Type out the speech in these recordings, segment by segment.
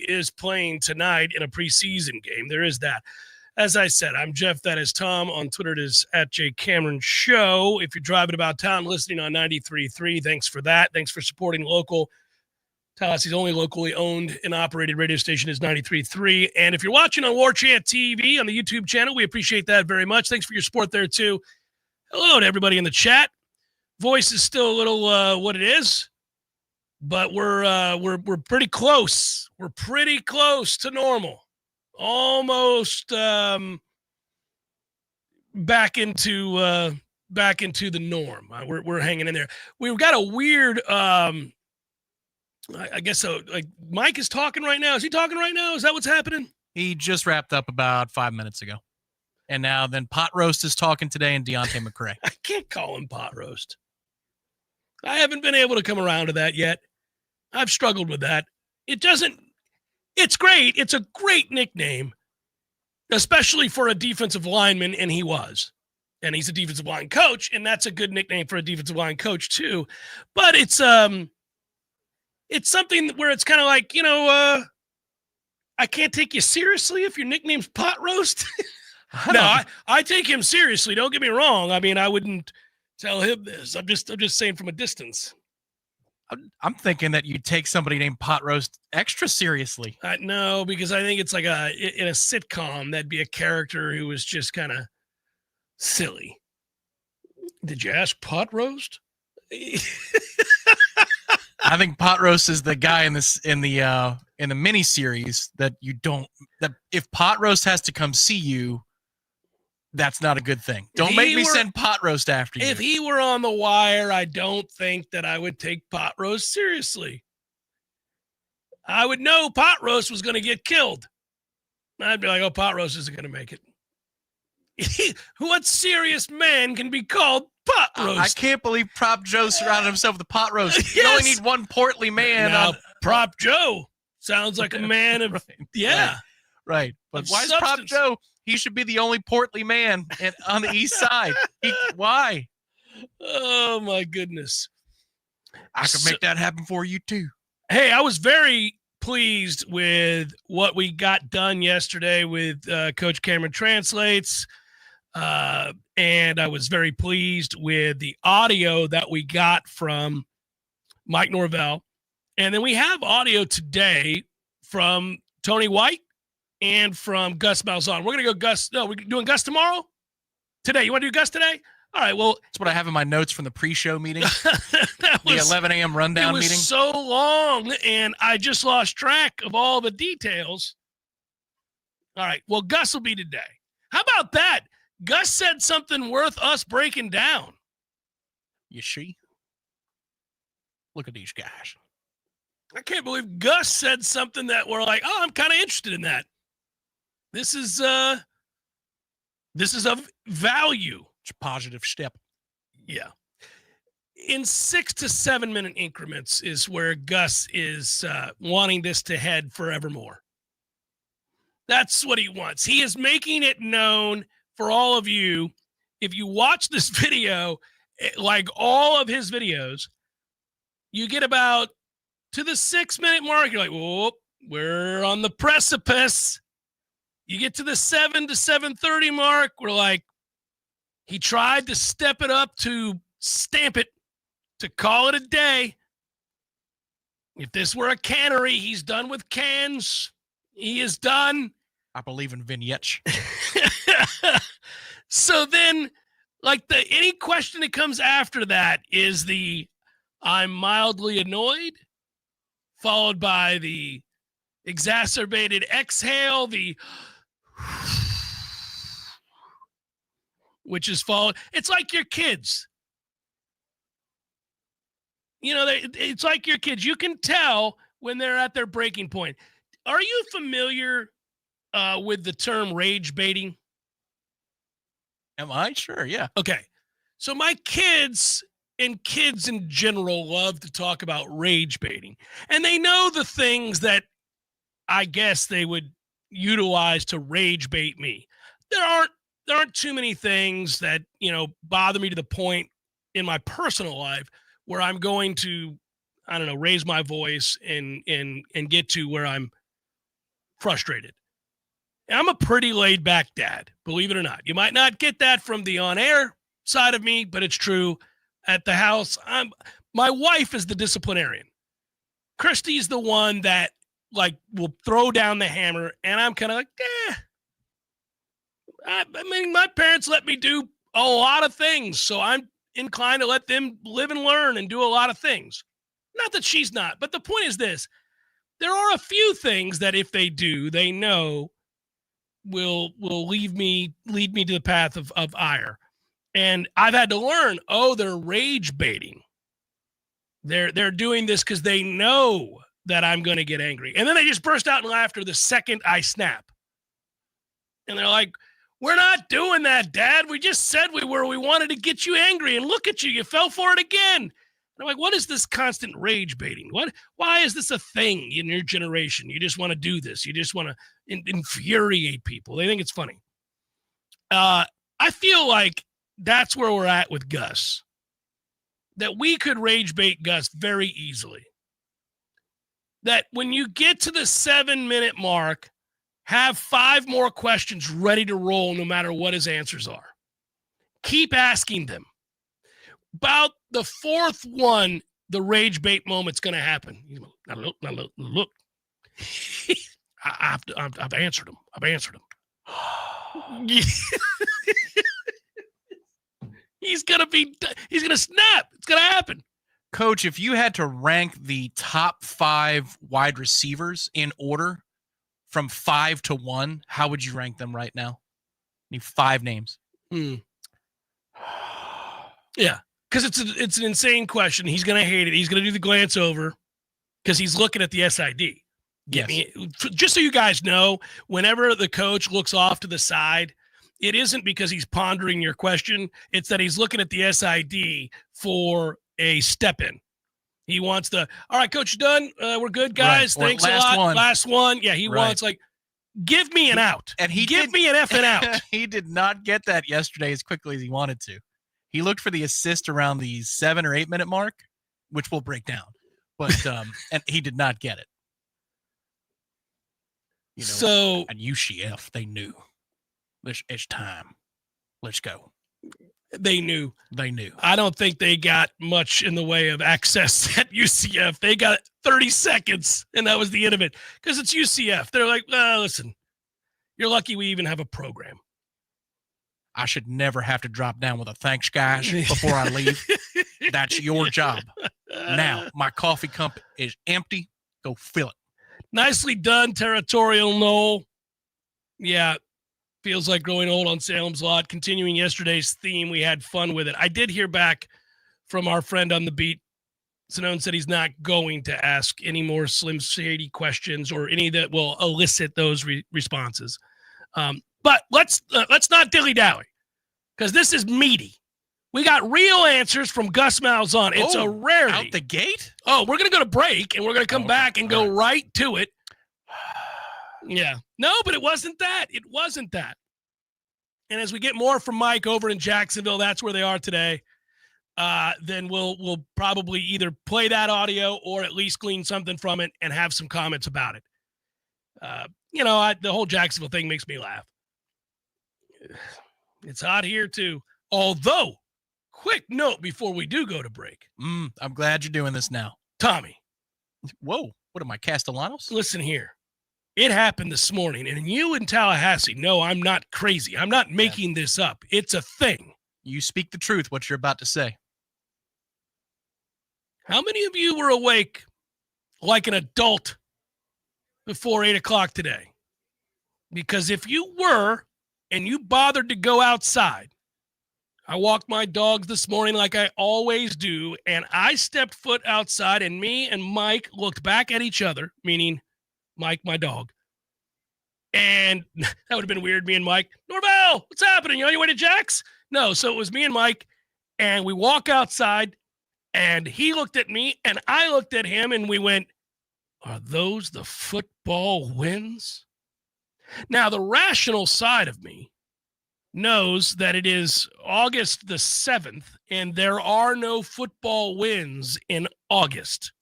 is playing tonight in a preseason game. There is that. As I said, I'm Jeff. That is Tom. On Twitter, it is @JCameronShow. If you're driving about town, listening on 93.3, thanks for that. Thanks for supporting local. Tallahassee's only locally owned and operated radio station is 93.3. And if you're watching on Warchant TV on the YouTube channel, we appreciate that very much. Thanks for your support there, too. Hello to everybody in the chat. Voice is still a little what it is, but we're pretty close. We're pretty close to normal. Almost back into the norm. We're hanging in there. We've got a weird I guess so. Like Mike is talking right now. Is he talking right now? Is that what's happening? He just wrapped up about 5 minutes ago. And now then Pot Roast is talking today and Deontay McCray. I can't call him Pot Roast. I haven't been able to come around to that yet. I've struggled with that. It's great. It's a great nickname, especially for a defensive lineman, and he was. And he's a defensive line coach, and that's a good nickname for a defensive line coach too. But it's something where it's kind of like, I can't take you seriously if your nickname's Pot Roast. No, I take him seriously. Don't get me wrong. I mean, I wouldn't tell him this. I'm just saying from a distance. I'm thinking that you take somebody named Pot Roast extra seriously. No, because I think it's like in a sitcom, that'd be a character who was just kind of silly. Did you ask Pot Roast? I think Pot Roast is the guy in the mini series that if Pot Roast has to come see you, that's not a good thing. Don't make me send Pot Roast after you. If he were on the wire, I don't think that I would take Pot Roast seriously. I would know Pot Roast was going to get killed. I'd be like, oh, Pot Roast isn't going to make it. What serious man can be called Pot Roast? I can't believe Prop Joe surrounded himself with a pot roast. Yes. You only need one portly man. Now, Prop Joe sounds like a man of, Right. But of why is Prop substance. Joe? He should be the only portly man on the east side. Why? Oh, my goodness. I could make that happen for you, too. Hey, I was very pleased with what we got done yesterday with Coach Cameron Translates. And I was very pleased with the audio that we got from Mike Norvell. And then we have audio today from Tony White and from Gus Malzahn. We're going to go Gus. No, we're doing Gus tomorrow? Today. You want to do Gus today? All right, well. That's what I have in my notes from the pre-show meeting. The 11 a.m. rundown meeting. It was so long, and I just lost track of all the details. All right, well, Gus will be today. How about that? Gus said something worth us breaking down. You see? Look at these guys. I can't believe Gus said something that we're like, oh, I'm kind of interested in that. This is of value. It's a positive step. Yeah. In 6 to 7 minute increments is where Gus is wanting this to head forevermore. That's what he wants. He is making it known for all of you. If you watch this video, like all of his videos, you get about to the 6 minute mark. You're like, whoa, we're on the precipice. You get to the 7 to 7:30 mark. We're like, he tried to step it up to stamp it, to call it a day. If this were a cannery, he's done with cans. He is done. I believe in vignettes. So then, like any question that comes after that is the I'm mildly annoyed, followed by the exacerbated exhale, the which is followed. It's like your kids. It's like your kids. You can tell when they're at their breaking point. Are you familiar with the term rage baiting? Am I? Sure, yeah. Okay. So my kids and kids in general love to talk about rage baiting. And they know the things that I guess they would utilize to rage bait me. There aren't too many things that, bother me to the point in my personal life where I'm going to, raise my voice and get to where I'm frustrated. And I'm a pretty laid-back dad, believe it or not. You might not get that from the on-air side of me, but it's true. At the house, my wife is the disciplinarian. Christy's the one that will throw down the hammer, and I'm kind of like, I mean, my parents let me do a lot of things, so I'm inclined to let them live and learn and do a lot of things. Not that she's not, but the point is this. There are a few things that if they do, they know will lead me to the path of ire. And I've had to learn, they're rage baiting. They're doing this because they know that I'm going to get angry. And then they just burst out in laughter the second I snap. And they're like, we're not doing that, Dad. We just said we were. We wanted to get you angry. And look at you. You fell for it again. And I'm like, what is this constant rage baiting? Why is this a thing in your generation? You just want to do this. You just want to infuriate people. They think it's funny. I feel like that's where we're at with Gus. That we could rage bait Gus very easily. That when you get to the 7-minute mark, have 5 more questions ready to roll no matter what his answers are. Keep asking them. About the 4th one, the rage bait moment's going to happen. Now look. I've answered him. He's going to snap. It's going to happen. Coach, if you had to rank the top 5 wide receivers in order from 5 to 1, how would you rank them right now? Need 5 names. Yeah, because it's an insane question. He's going to hate it. He's going to do the glance over because he's looking at the SID. Yes. Just so you guys know, whenever the coach looks off to the side, it isn't because he's pondering your question. It's that he's looking at the SID for a step in. He wants all right, Coach, you done? We're good, guys. Right. Thanks a lot. Last one. Yeah, he wants give me an out. And give me an effing out. He did not get that yesterday as quickly as he wanted to. He looked for the assist around the 7 or 8 minute mark, which we'll break down. But and he did not get it. So at UCF, they knew. It's time. Let's go. They knew. They knew. I don't think they got much in the way of access at UCF. They got 30 seconds, and that was the end of it. Because it's UCF. They're like, listen, you're lucky we even have a program. I should never have to drop down with a thanks, guys, before I leave. That's your job. Now, my coffee cup is empty. Go fill it. Nicely done, Territorial Noel. Yeah, feels like growing old on Salem's Lot. Continuing yesterday's theme, we had fun with it. I did hear back from our friend on the beat. Sonone said he's not going to ask any more Slim Shady questions or any that will elicit those responses. But let's not dilly-dally, because this is meaty. We got real answers from Gus Malzahn. It's a rarity. Out the gate? Oh, we're going to go to break, and we're going to come back and go right to it. Yeah. No, but it wasn't that. It wasn't that. And as we get more from Mike over in Jacksonville, that's where they are today, then we'll probably either play that audio or at least glean something from it and have some comments about it. The whole Jacksonville thing makes me laugh. It's hot here, too. Although, quick note before we do go to break. I'm glad you're doing this now. Tommy. Whoa. What am I, Castellanos? Listen here. It happened this morning, and you in Tallahassee know I'm not crazy. I'm not making this up. It's a thing. You speak the truth, what you're about to say. How many of you were awake like an adult before 8 o'clock today? Because if you were and you bothered to go outside, I walked my dogs this morning like I always do, and I stepped foot outside, and me and Mike looked back at each other, meaning Mike, my dog. And that would have been weird, me and Mike. Norvell, what's happening? You on your way to Jack's? No, so it was me and Mike, and we walk outside, and he looked at me, and I looked at him, and we went, are those the football wins? Now, the rational side of me knows that it is August the 7th, and there are no football wins in August.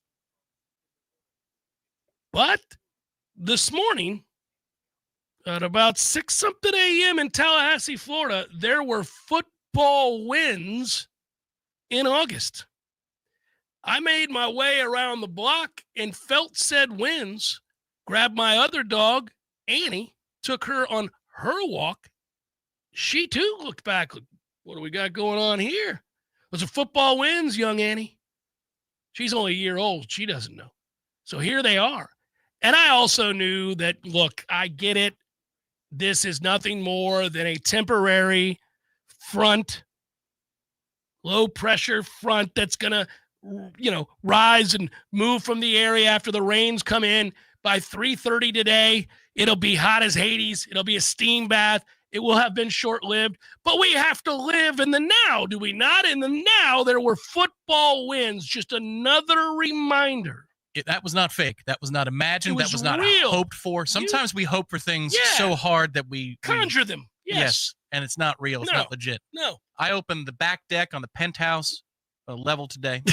But this morning, At about 6-something a.m. in Tallahassee, Florida, there were football wins in August. I made my way around the block and felt said wins, grabbed my other dog, Annie, took her on her walk. She, too, looked back. What do we got going on here? Those are football wins, young Annie. She's only a year old. She doesn't know. So here they are. And I also knew that, look, I get it. This is nothing more than a temporary front, low-pressure front that's going to, rise and move from the area after the rains come in. By 3:30 today, it'll be hot as Hades. It'll be a steam bath. It will have been short-lived, but we have to live in the now, do we not? In the now, there were football wins. Just another reminder. That was not fake. That was not imagined. That was not real. Hoped for. Sometimes we hope for things so hard that we conjure them. Yes. And it's not real. It's not legit. No. I opened the back deck on the penthouse level today,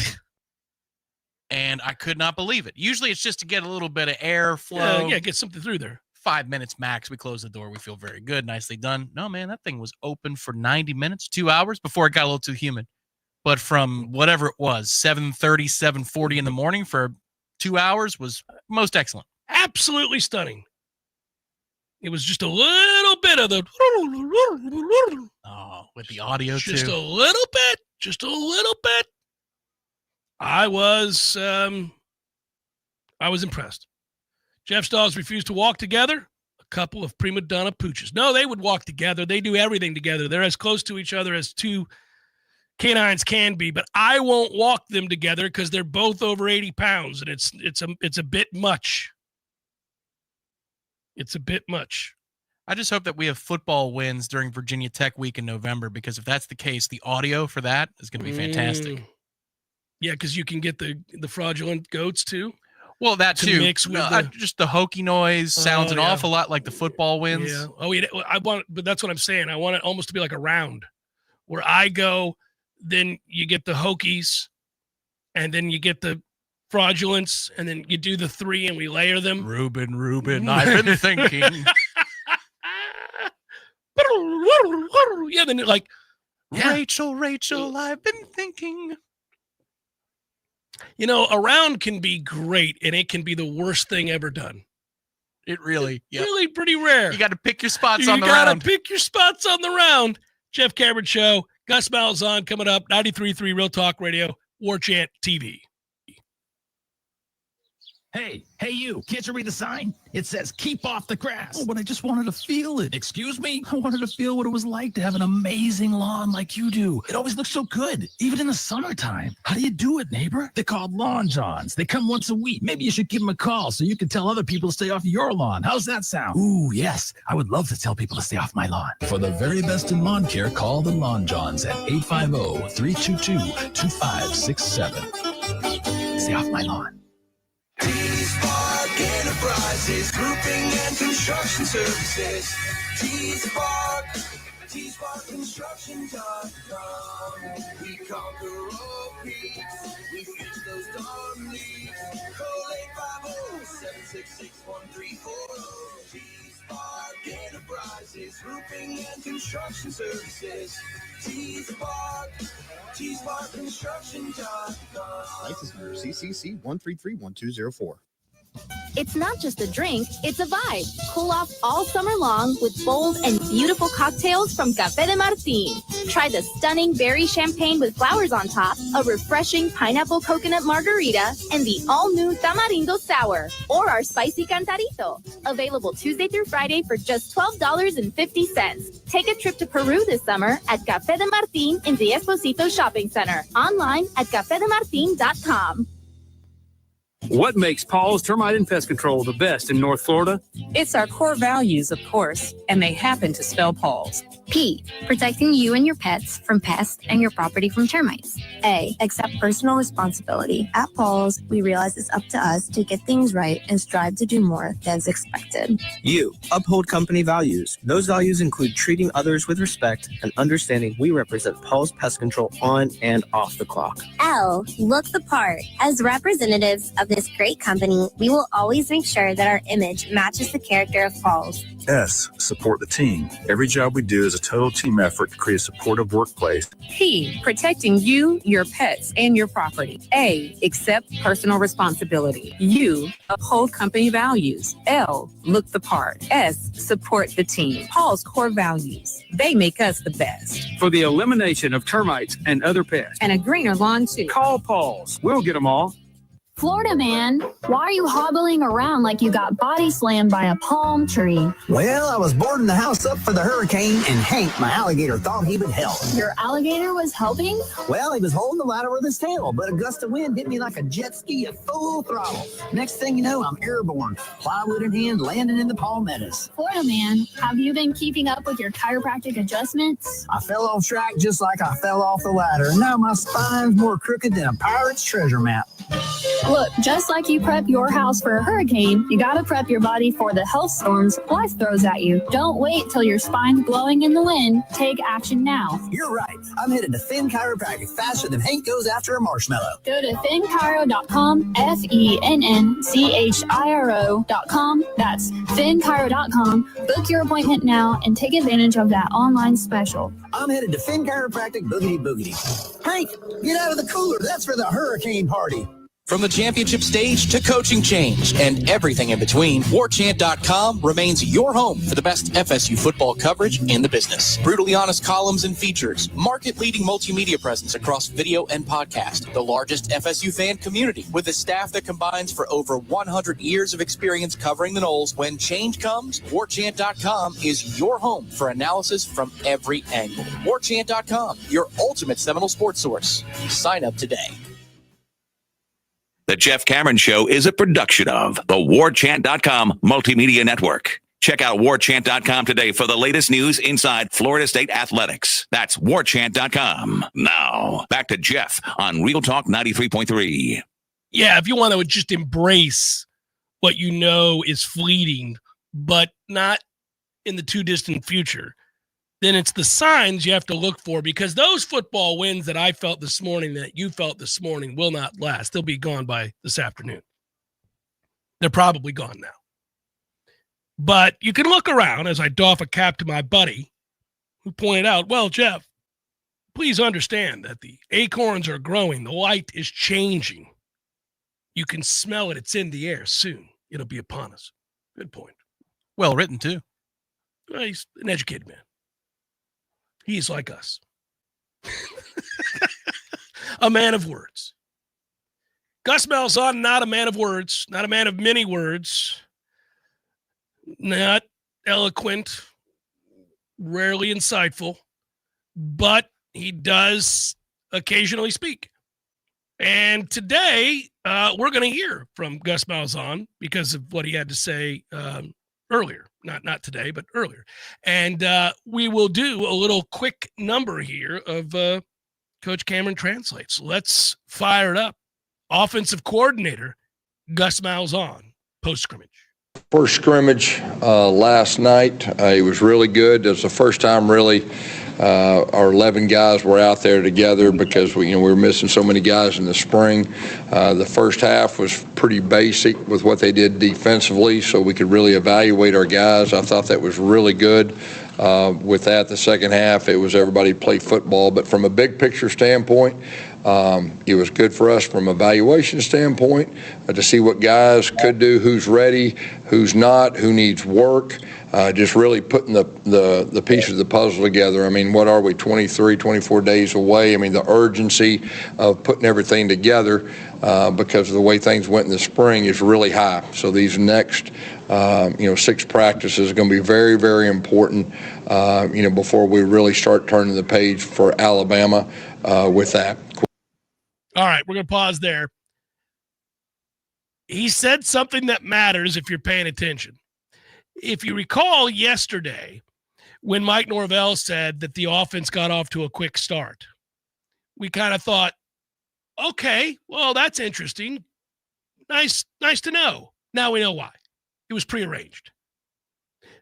and I could not believe it. Usually it's just to get a little bit of air flow. Get something through there. 5 minutes max. We close the door. We feel very good. Nicely done. No, man, that thing was open for 90 minutes, 2 hours before it got a little too humid. But from whatever it was, 7:30, 7:40 in the morning for 2 hours was most excellent. Absolutely stunning. It was just a little bit of the with the audio too. Just a little bit. I was impressed. Jeff's dogs refused to walk together. A couple of prima donna pooches. No, they would walk together. They do everything together. They're as close to each other as two canines can be, but I won't walk them together because they're both over 80 pounds, and it's a bit much. It's a bit much. I just hope that we have football wins during Virginia Tech week in November, because if that's the case, the audio for that is going to be fantastic. Yeah, because you can get the fraudulent goats too. Well, that too. Mix with just the hokey noise sounds an awful lot like the football wins. Yeah. Oh, yeah. But that's what I'm saying. I want it almost to be like a round where I go, then you get the hokies, and then you get the fraudulence, and then you do the three, and we layer them. Ruben, I've been thinking. Yeah, then like, Rachel, I've been thinking. A round can be great, and it can be the worst thing ever done. It really, really pretty rare. You got to pick your spots on the round. You got to pick your spots on the round. Jeff Cameron Show, Gus Malzahn coming up, 93.3 Real Talk Radio, Warchant TV. Hey, you, can't you read the sign? It says, keep off the grass. Oh, but I just wanted to feel it. Excuse me? I wanted to feel what it was like to have an amazing lawn like you do. It always looks so good, even in the summertime. How do you do it, neighbor? They're called Lawn Johns. They come once a week. Maybe you should give them a call so you can tell other people to stay off your lawn. How's that sound? Ooh, yes. I would love to tell people to stay off my lawn. For the very best in lawn care, call the Lawn Johns at 850-322-2567. Stay off my lawn. T-Spark Enterprises, roofing and construction services. T-Spark Construction.com. We conquer all peaks. We fix those dark leaks. Call 850-766-1340. T-Spark Enterprises, roofing and construction services. T-Spark Construction.com. License number CCC 1331204. It's not just a drink, it's a vibe. Cool off all summer long with bold and beautiful cocktails from Café de Martín. Try the stunning berry champagne with flowers on top, a refreshing pineapple coconut margarita, and the all-new tamarindo sour, or our spicy cantarito. Available Tuesday through Friday for just $12.50. Take a trip to Peru this summer at Café de Martín in the Esposito Shopping Center. Online at cafedemartin.com. What makes Paul's Termite and Pest Control the best in North Florida? It's our core values, of course, and they happen to spell Paul's. P, protecting you and your pets from pests and your property from termites. A, accept personal responsibility. At Paul's, we realize it's up to us to get things right and strive to do more than's expected. U, uphold company values. Those values include treating others with respect and understanding we represent Paul's Pest Control on and off the clock. L, look the part. As representatives of this this great company, we will always make sure that our image matches the character of Paul's. S, support the team. Every job we do is a total team effort to create a supportive workplace. P, protecting you, your pets, and your property. A, accept personal responsibility. U, uphold company values. L, look the part. S, support the team. Paul's core values. They make us the best. For the elimination of termites and other pests. And a greener lawn, too. Call Paul's. We'll get them all. Florida man, why are you hobbling around like you got body slammed by a palm tree? Well, I was boarding the house up for the hurricane, and Hank, my alligator, thought he would help. Your alligator was helping? Well, he was holding the ladder with his tail, but a gust of wind hit me like a jet ski at full throttle. Next thing you know, I'm airborne, plywood in hand, landing in the palmettos. Florida man, have you been keeping up with your chiropractic adjustments? I fell off track just like I fell off the ladder. Now my spine's more crooked than a pirate's treasure map. Look, just like you prep your house for a hurricane, you gotta prep your body for the health storms life throws at you. Don't wait till your spine's blowing in the wind. Take action now. You're right. I'm headed to Finn Chiropractic faster than Hank goes after a marshmallow. Go to finnchiro.com, FENNCHIRO.com. That's finnchiro.com. Book your appointment now and take advantage of that online special. I'm headed to Finn Chiropractic boogity boogity. Hank, get out of the cooler. That's for the hurricane party. From the championship stage to coaching change and everything in between, Warchant.com remains your home for the best FSU football coverage in the business. Brutally honest columns and features, market-leading multimedia presence across video and podcast, the largest FSU fan community with a staff that combines for over 100 years of experience covering the Noles. When change comes, Warchant.com is your home for analysis from every angle. Warchant.com, your ultimate Seminole sports source. Sign up today. The Jeff Cameron Show is a production of the Warchant.com Multimedia Network. Check out Warchant.com today for the latest news inside Florida State athletics. That's Warchant.com. Now, back to Jeff on Real Talk 93.3. Yeah, if you want to just embrace what you know is fleeting, but not in the too distant future, then it's the signs you have to look for, because those football wins that I felt this morning, that you felt this morning, will not last. They'll be gone by this afternoon. They're probably gone now. But you can look around as I doff a cap to my buddy who pointed out, well, Jeff, please understand that the acorns are growing. The light is changing. You can smell it. It's in the air soon. It'll be upon us. Good point. Well written, too. Well, he's an educated man. He's like us. A man of words. Gus Malzahn, not a man of words, not a man of many words, not eloquent, rarely insightful, but he does occasionally speak. And today, we're going to hear from Gus Malzahn because of what he had to say earlier. Not today, but earlier. And we will do a little quick number here of Coach Cameron Translates. Let's fire it up. Offensive coordinator, Gus Malzahn, post-scrimmage. First scrimmage last night, it was really good. It was the first time really our 11 guys were out there together because we were missing so many guys in the spring. The first half was pretty basic with what they did defensively, so we could really evaluate our guys. I thought that was really good. With that, the second half, it was everybody play football. But from a big picture standpoint, it was good for us from an evaluation standpoint to see what guys could do, who's ready, who's not, who needs work. Just really putting the pieces of the puzzle together. I mean, what are we, 23, 24 days away? I mean, the urgency of putting everything together because of the way things went in the spring is really high. So these next, 6 practices are going to be very, very important, before we really start turning the page for Alabama with that. All right, we're going to pause there. He said something that matters if you're paying attention. If you recall yesterday when Mike Norvell said that the offense got off to a quick start, we kind of thought, okay, well, that's interesting. Nice to know. Now we know why. It was prearranged.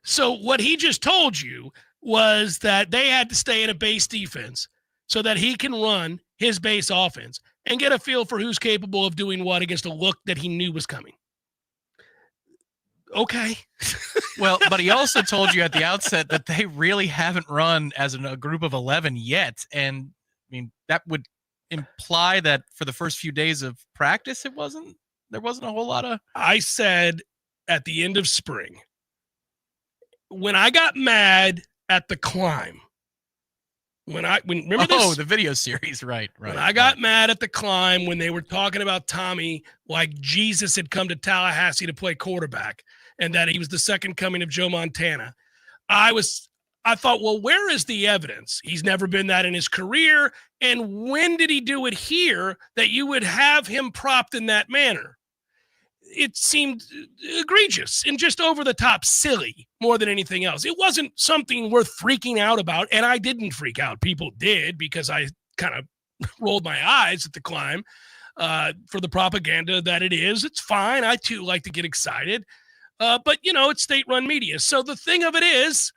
So what he just told you was that they had to stay in a base defense so that he can run his base offense and get a feel for who's capable of doing what against a look that he knew was coming. Okay. Well, but he also told you at the outset that they really haven't run as a group of 11 yet. And I mean, that would imply that for the first few days of practice, there wasn't a whole lot of. I said at the end of spring, when I got mad at the climb, remember this? Oh, the video series, right. When I got mad at the climb when they were talking about Tommy like Jesus had come to Tallahassee to play quarterback and that he was the second coming of Joe Montana, I thought, well, where is the evidence? He's never been that in his career, and when did he do it here that you would have him propped in that manner? It seemed egregious and just over the top silly more than anything else. It wasn't something worth freaking out about, and I didn't freak out. People did because I kind of rolled my eyes at the climb for the propaganda that it is. It's fine. I, too, like to get excited. But, it's state-run media. So the thing of it is,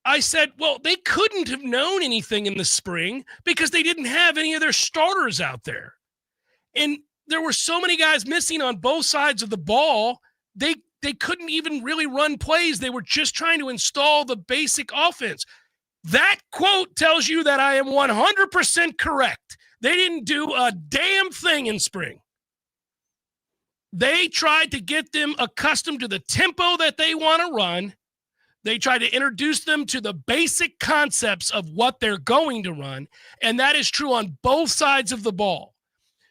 I said, well, they couldn't have known anything in the spring because they didn't have any of their starters out there. And there were so many guys missing on both sides of the ball, they couldn't even really run plays. They were just trying to install the basic offense. That quote tells you that I am 100% correct. They didn't do a damn thing in spring. They tried to get them accustomed to the tempo that they want to run. They tried to introduce them to the basic concepts of what they're going to run, and that is true on both sides of the ball.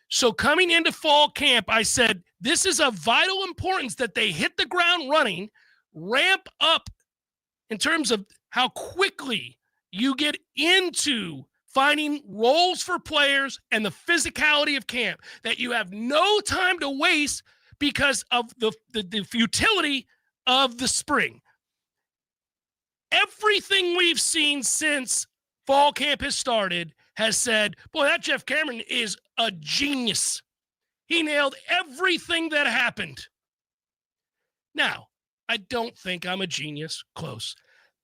So coming into fall camp, I said, this is of vital importance that they hit the ground running, ramp up in terms of how quickly you get into finding roles for players and the physicality of camp, that you have no time to waste because of the futility of the spring. Everything we've seen since fall camp has started has said, boy, that Jeff Cameron is a genius. He nailed everything that happened. Now, I don't think I'm a genius, close,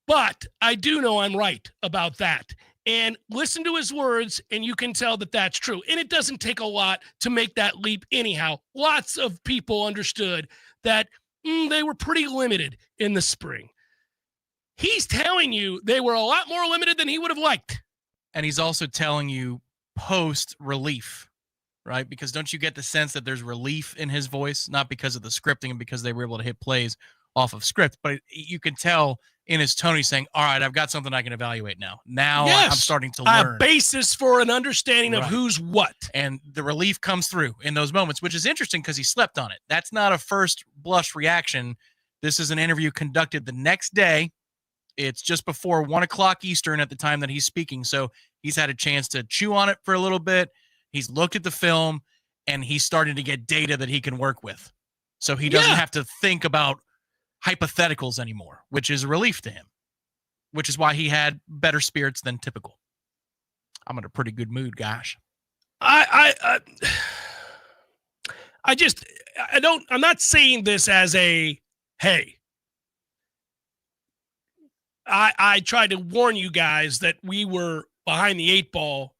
but I do know I'm right about that. And listen to his words, and you can tell that that's true. And it doesn't take a lot to make that leap anyhow. Lots of people understood that they were pretty limited in the spring. He's telling you they were a lot more limited than he would have liked. And he's also telling you post-relief, right? Because don't you get the sense that there's relief in his voice, not because of the scripting and because they were able to hit plays off of script, but you can tell in his tone he's saying, all right, I've got something I can evaluate now. Now yes, I'm starting to learn. A basis for an understanding of who's what. And the relief comes through in those moments, which is interesting because he slept on it. That's not a first blush reaction. This is an interview conducted the next day. It's just before 1 o'clock Eastern at the time that he's speaking. So he's had a chance to chew on it for a little bit. He's looked at the film, and he's starting to get data that he can work with. So he doesn't have to think about hypotheticals anymore, which is a relief to him, which is why he had better spirits than typical. I'm in a pretty good mood, gosh. I'm not saying this as a, hey, I tried to warn you guys that we were behind the 8 ball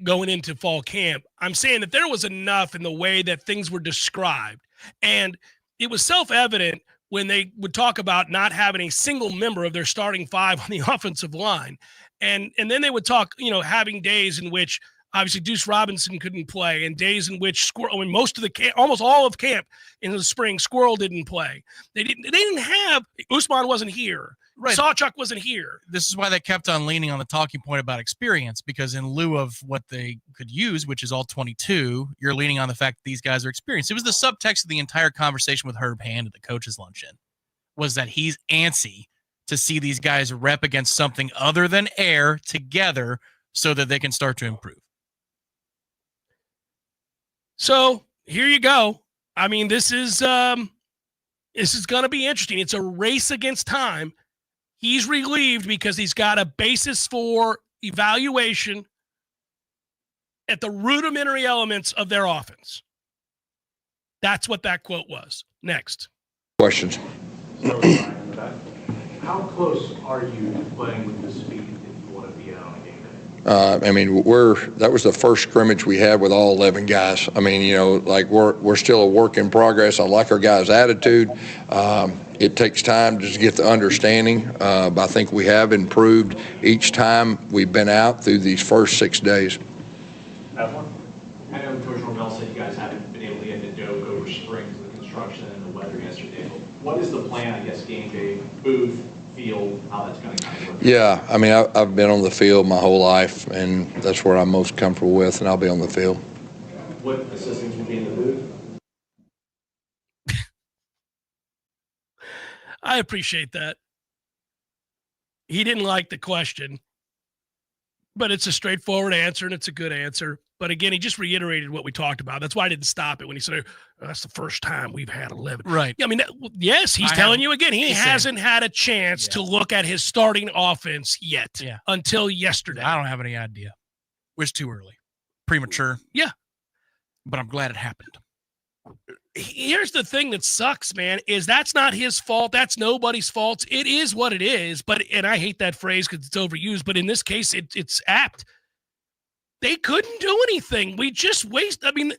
going into fall camp. I'm saying that there was enough in the way that things were described. And it was self-evident when they would talk about not having a single member of their starting 5 on the offensive line. And then they would talk, having days in which obviously Deuce Robinson couldn't play, and days in which almost all of camp in the spring, Squirrel didn't play. They didn't have, Usman wasn't here. Right. Sawchuk wasn't here. This is why they kept on leaning on the talking point about experience, because in lieu of what they could use, which is all 22, you're leaning on the fact that these guys are experienced. It was the subtext of the entire conversation with Herb Hand at the coaches' luncheon, was that he's antsy to see these guys rep against something other than air together so that they can start to improve. So here you go. I mean, this is going to be interesting. It's a race against time. He's relieved because he's got a basis for evaluation at the rudimentary elements of their offense. That's what that quote was. Next. Questions. How close are you to playing with the speed that you want to be at on a game day? I mean, that was the first scrimmage we had with all 11 guys. I mean, you know, like we're still a work in progress. I like our guys' attitude. It takes time to get the understanding, but I think we have improved each time we've been out through these first 6 days. I know Coach Norvell said you guys haven't been able to get the dope over spring because of the construction and the weather yesterday. But what is the plan, I guess, game day, booth, field, how that's going to kind of work? Yeah, I mean, I've been on the field my whole life, and that's where I'm most comfortable with, and I'll be on the field. What assistants will be in the booth? I appreciate that. He didn't like the question, but it's a straightforward answer, and it's a good answer. But again, he just reiterated what we talked about. That's why I didn't stop it when he said, oh, that's the first time we've had 11. Right. Yeah, I mean, yes, he's telling you again, he hasn't had a chance to look at his starting offense yet until yesterday. I don't have any idea. It was too early. Premature. Yeah. But I'm glad it happened. Here's the thing that sucks, man, is that's not his fault. That's nobody's fault. It is what it is. And I hate that phrase because it's overused, but in this case, it's apt. They couldn't do anything. We just waste. I mean,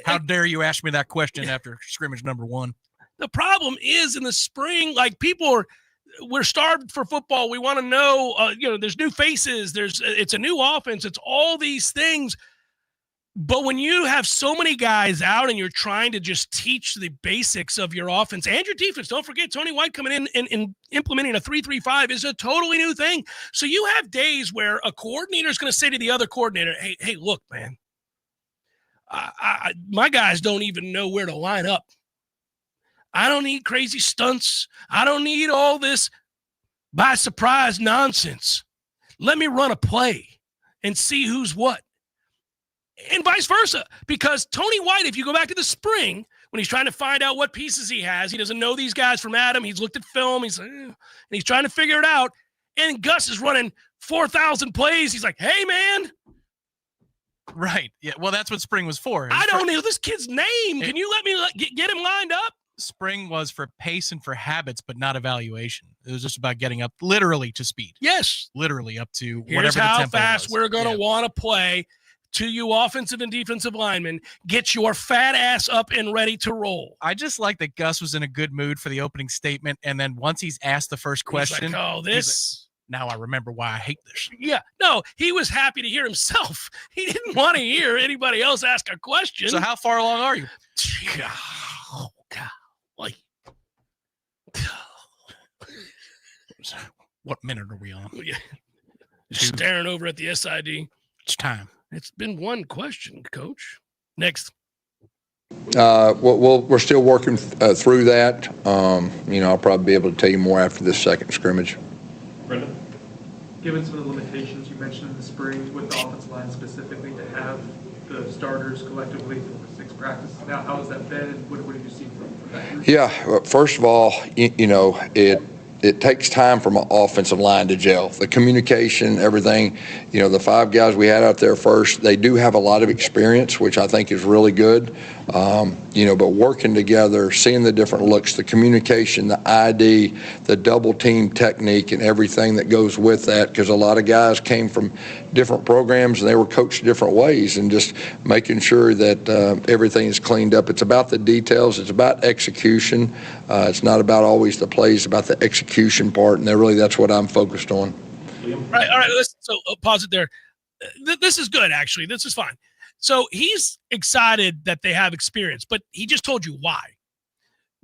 how dare you ask me that question after scrimmage number 1? The problem is in the spring, like we're starved for football. We want to know, there's new faces. It's a new offense. It's all these things. But when you have so many guys out and you're trying to just teach the basics of your offense and your defense, don't forget Tony White coming in and implementing a 3-3-5 is a totally new thing. So you have days where a coordinator is going to say to the other coordinator, hey, look, man, my guys don't even know where to line up. I don't need crazy stunts. I don't need all this by surprise nonsense. Let me run a play and see who's what. And vice versa, because Tony White, if you go back to the spring, when he's trying to find out what pieces he has, he doesn't know these guys from Adam. He's looked at film. And he's trying to figure it out. And Gus is running 4,000 plays. He's like, hey, man. Right. Yeah. Well, that's what spring was for. I don't know this kid's name. Can you let me get him lined up? Spring was for pace and for habits, but not evaluation. It was just about getting up literally to speed. Yes. Literally up to Here's whatever the how tempo fast was. we're going to want to play. To you offensive and defensive linemen, get your fat ass up and ready to roll. I just like that Gus was in a good mood for the opening statement, and then once he's asked the first question, he's like, oh, this. Like, now I remember why I hate this. Yeah, no, he was happy to hear himself. He didn't want to hear anybody else ask a question. So how far along are you? Oh, God. What minute are we on? Yeah. Staring over at the SID. It's time. It's been one question, Coach. Next. We're still working through that. I'll probably be able to tell you more after this second scrimmage. Brendan? Given some of the limitations you mentioned in the spring with the offensive line specifically to have the starters collectively for 6 practices now, how has that been and what have you seen from that group? Yeah, first of all, it takes time from an offensive line to gel. The communication, everything, the 5 guys we had out there first, they do have a lot of experience, which I think is really good. But working together, seeing the different looks, the communication, the ID, the double team technique and everything that goes with that, because a lot of guys came from different programs and they were coached different ways, and just making sure that everything is cleaned up. It's about the details. It's about execution. It's not about always the plays, about the execution part, and that's what I'm focused on. All right. So pause it there. This is good, actually. This is fine. So he's excited that they have experience, but he just told you why.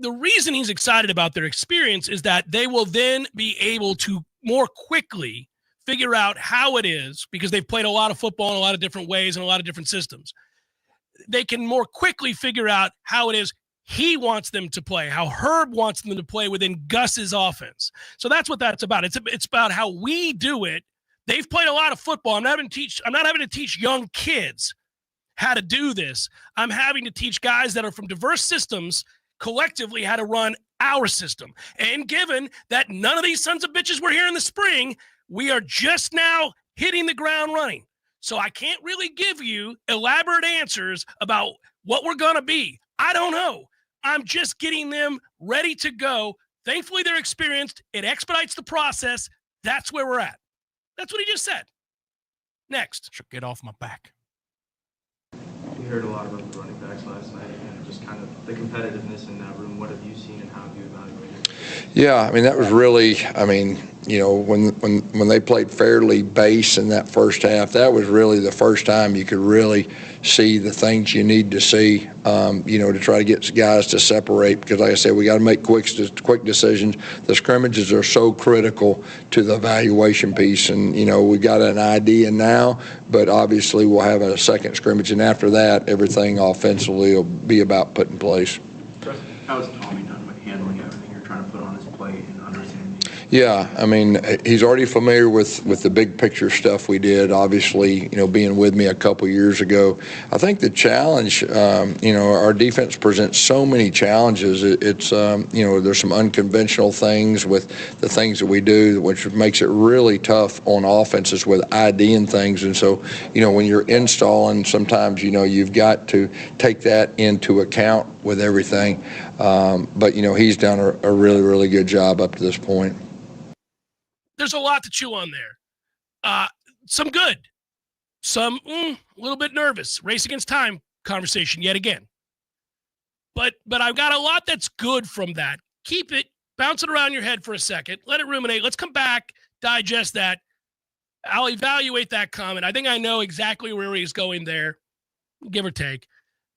The reason he's excited about their experience is that they will then be able to more quickly figure out how it is, because they've played a lot of football in a lot of different ways and a lot of different systems. They can more quickly figure out how it is he wants them to play, how Herb wants them to play within Gus's offense. So that's what that's about. It's about how we do it. They've played a lot of football. I'm not having to teach young kids how to do this. I'm having to teach guys that are from diverse systems collectively how to run our system. And given that none of these sons of bitches were here in the spring, we are just now hitting the ground running. So I can't really give you elaborate answers about what we're going to be. I don't know. I'm just getting them ready to go. Thankfully, they're experienced. It expedites the process. That's where we're at. That's what he just said. Next. She'll get off my back. We heard a lot about the running backs last night and just kind of the competitiveness in that room. What have you seen and how have you evaluated it? Yeah, I mean, that was really, when they played fairly base in that first half, that was really the first time you could really see the things you need to see, to try to get guys to separate. Because like I said, we got to make quick decisions. The scrimmages are so critical to the evaluation piece. And, we got an idea now, but obviously we'll have a second scrimmage. And after that, everything offensively will be about put in place. How is Tommy done with handling everything you're trying to put on his plate and understanding? Yeah, I mean, he's already familiar with the big picture stuff we did, obviously, being with me a couple years ago. I think the challenge, our defense presents so many challenges. It's there's some unconventional things with the things that we do, which makes it really tough on offenses with ID and things. And so, when you're installing, sometimes, you've got to take that into account with everything. But, he's done a really, really good job up to this point. There's a lot to chew on there. Some good, some a little bit nervous. Race against time conversation yet again. But I've got a lot that's good from that. Keep it, bounce it around your head for a second. Let it ruminate. Let's come back, digest that. I'll evaluate that comment. I think I know exactly where he's going there, give or take.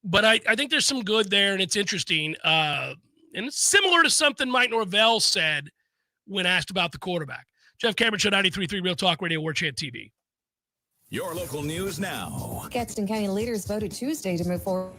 But I think there's some good there, and it's interesting. And it's similar to something Mike Norvell said when asked about the quarterback. Jeff Cameron Show, 93.3 Real Talk Radio, Warchant TV. Your local news now. Gadsden County leaders voted Tuesday to move forward.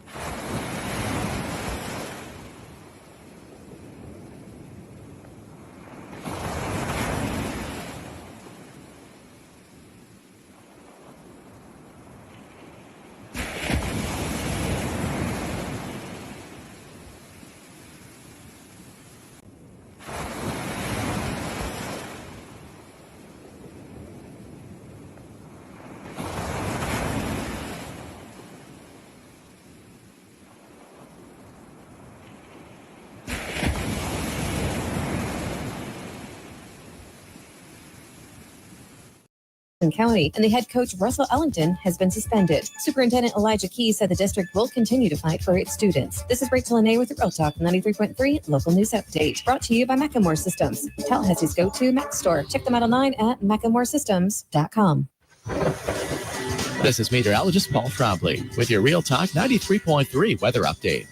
County, and the head coach Russell Ellington has been suspended. Superintendent Elijah Key said the district will continue to fight for its students. This is Rachel Anay with Real Talk 93.3 Local News Update, brought to you by Macklemore Systems, Tallahassee's go-to Mac store. Check them out online at MacklemoreSystems.com. This is meteorologist Paul Trombley with your Real Talk 93.3 weather update.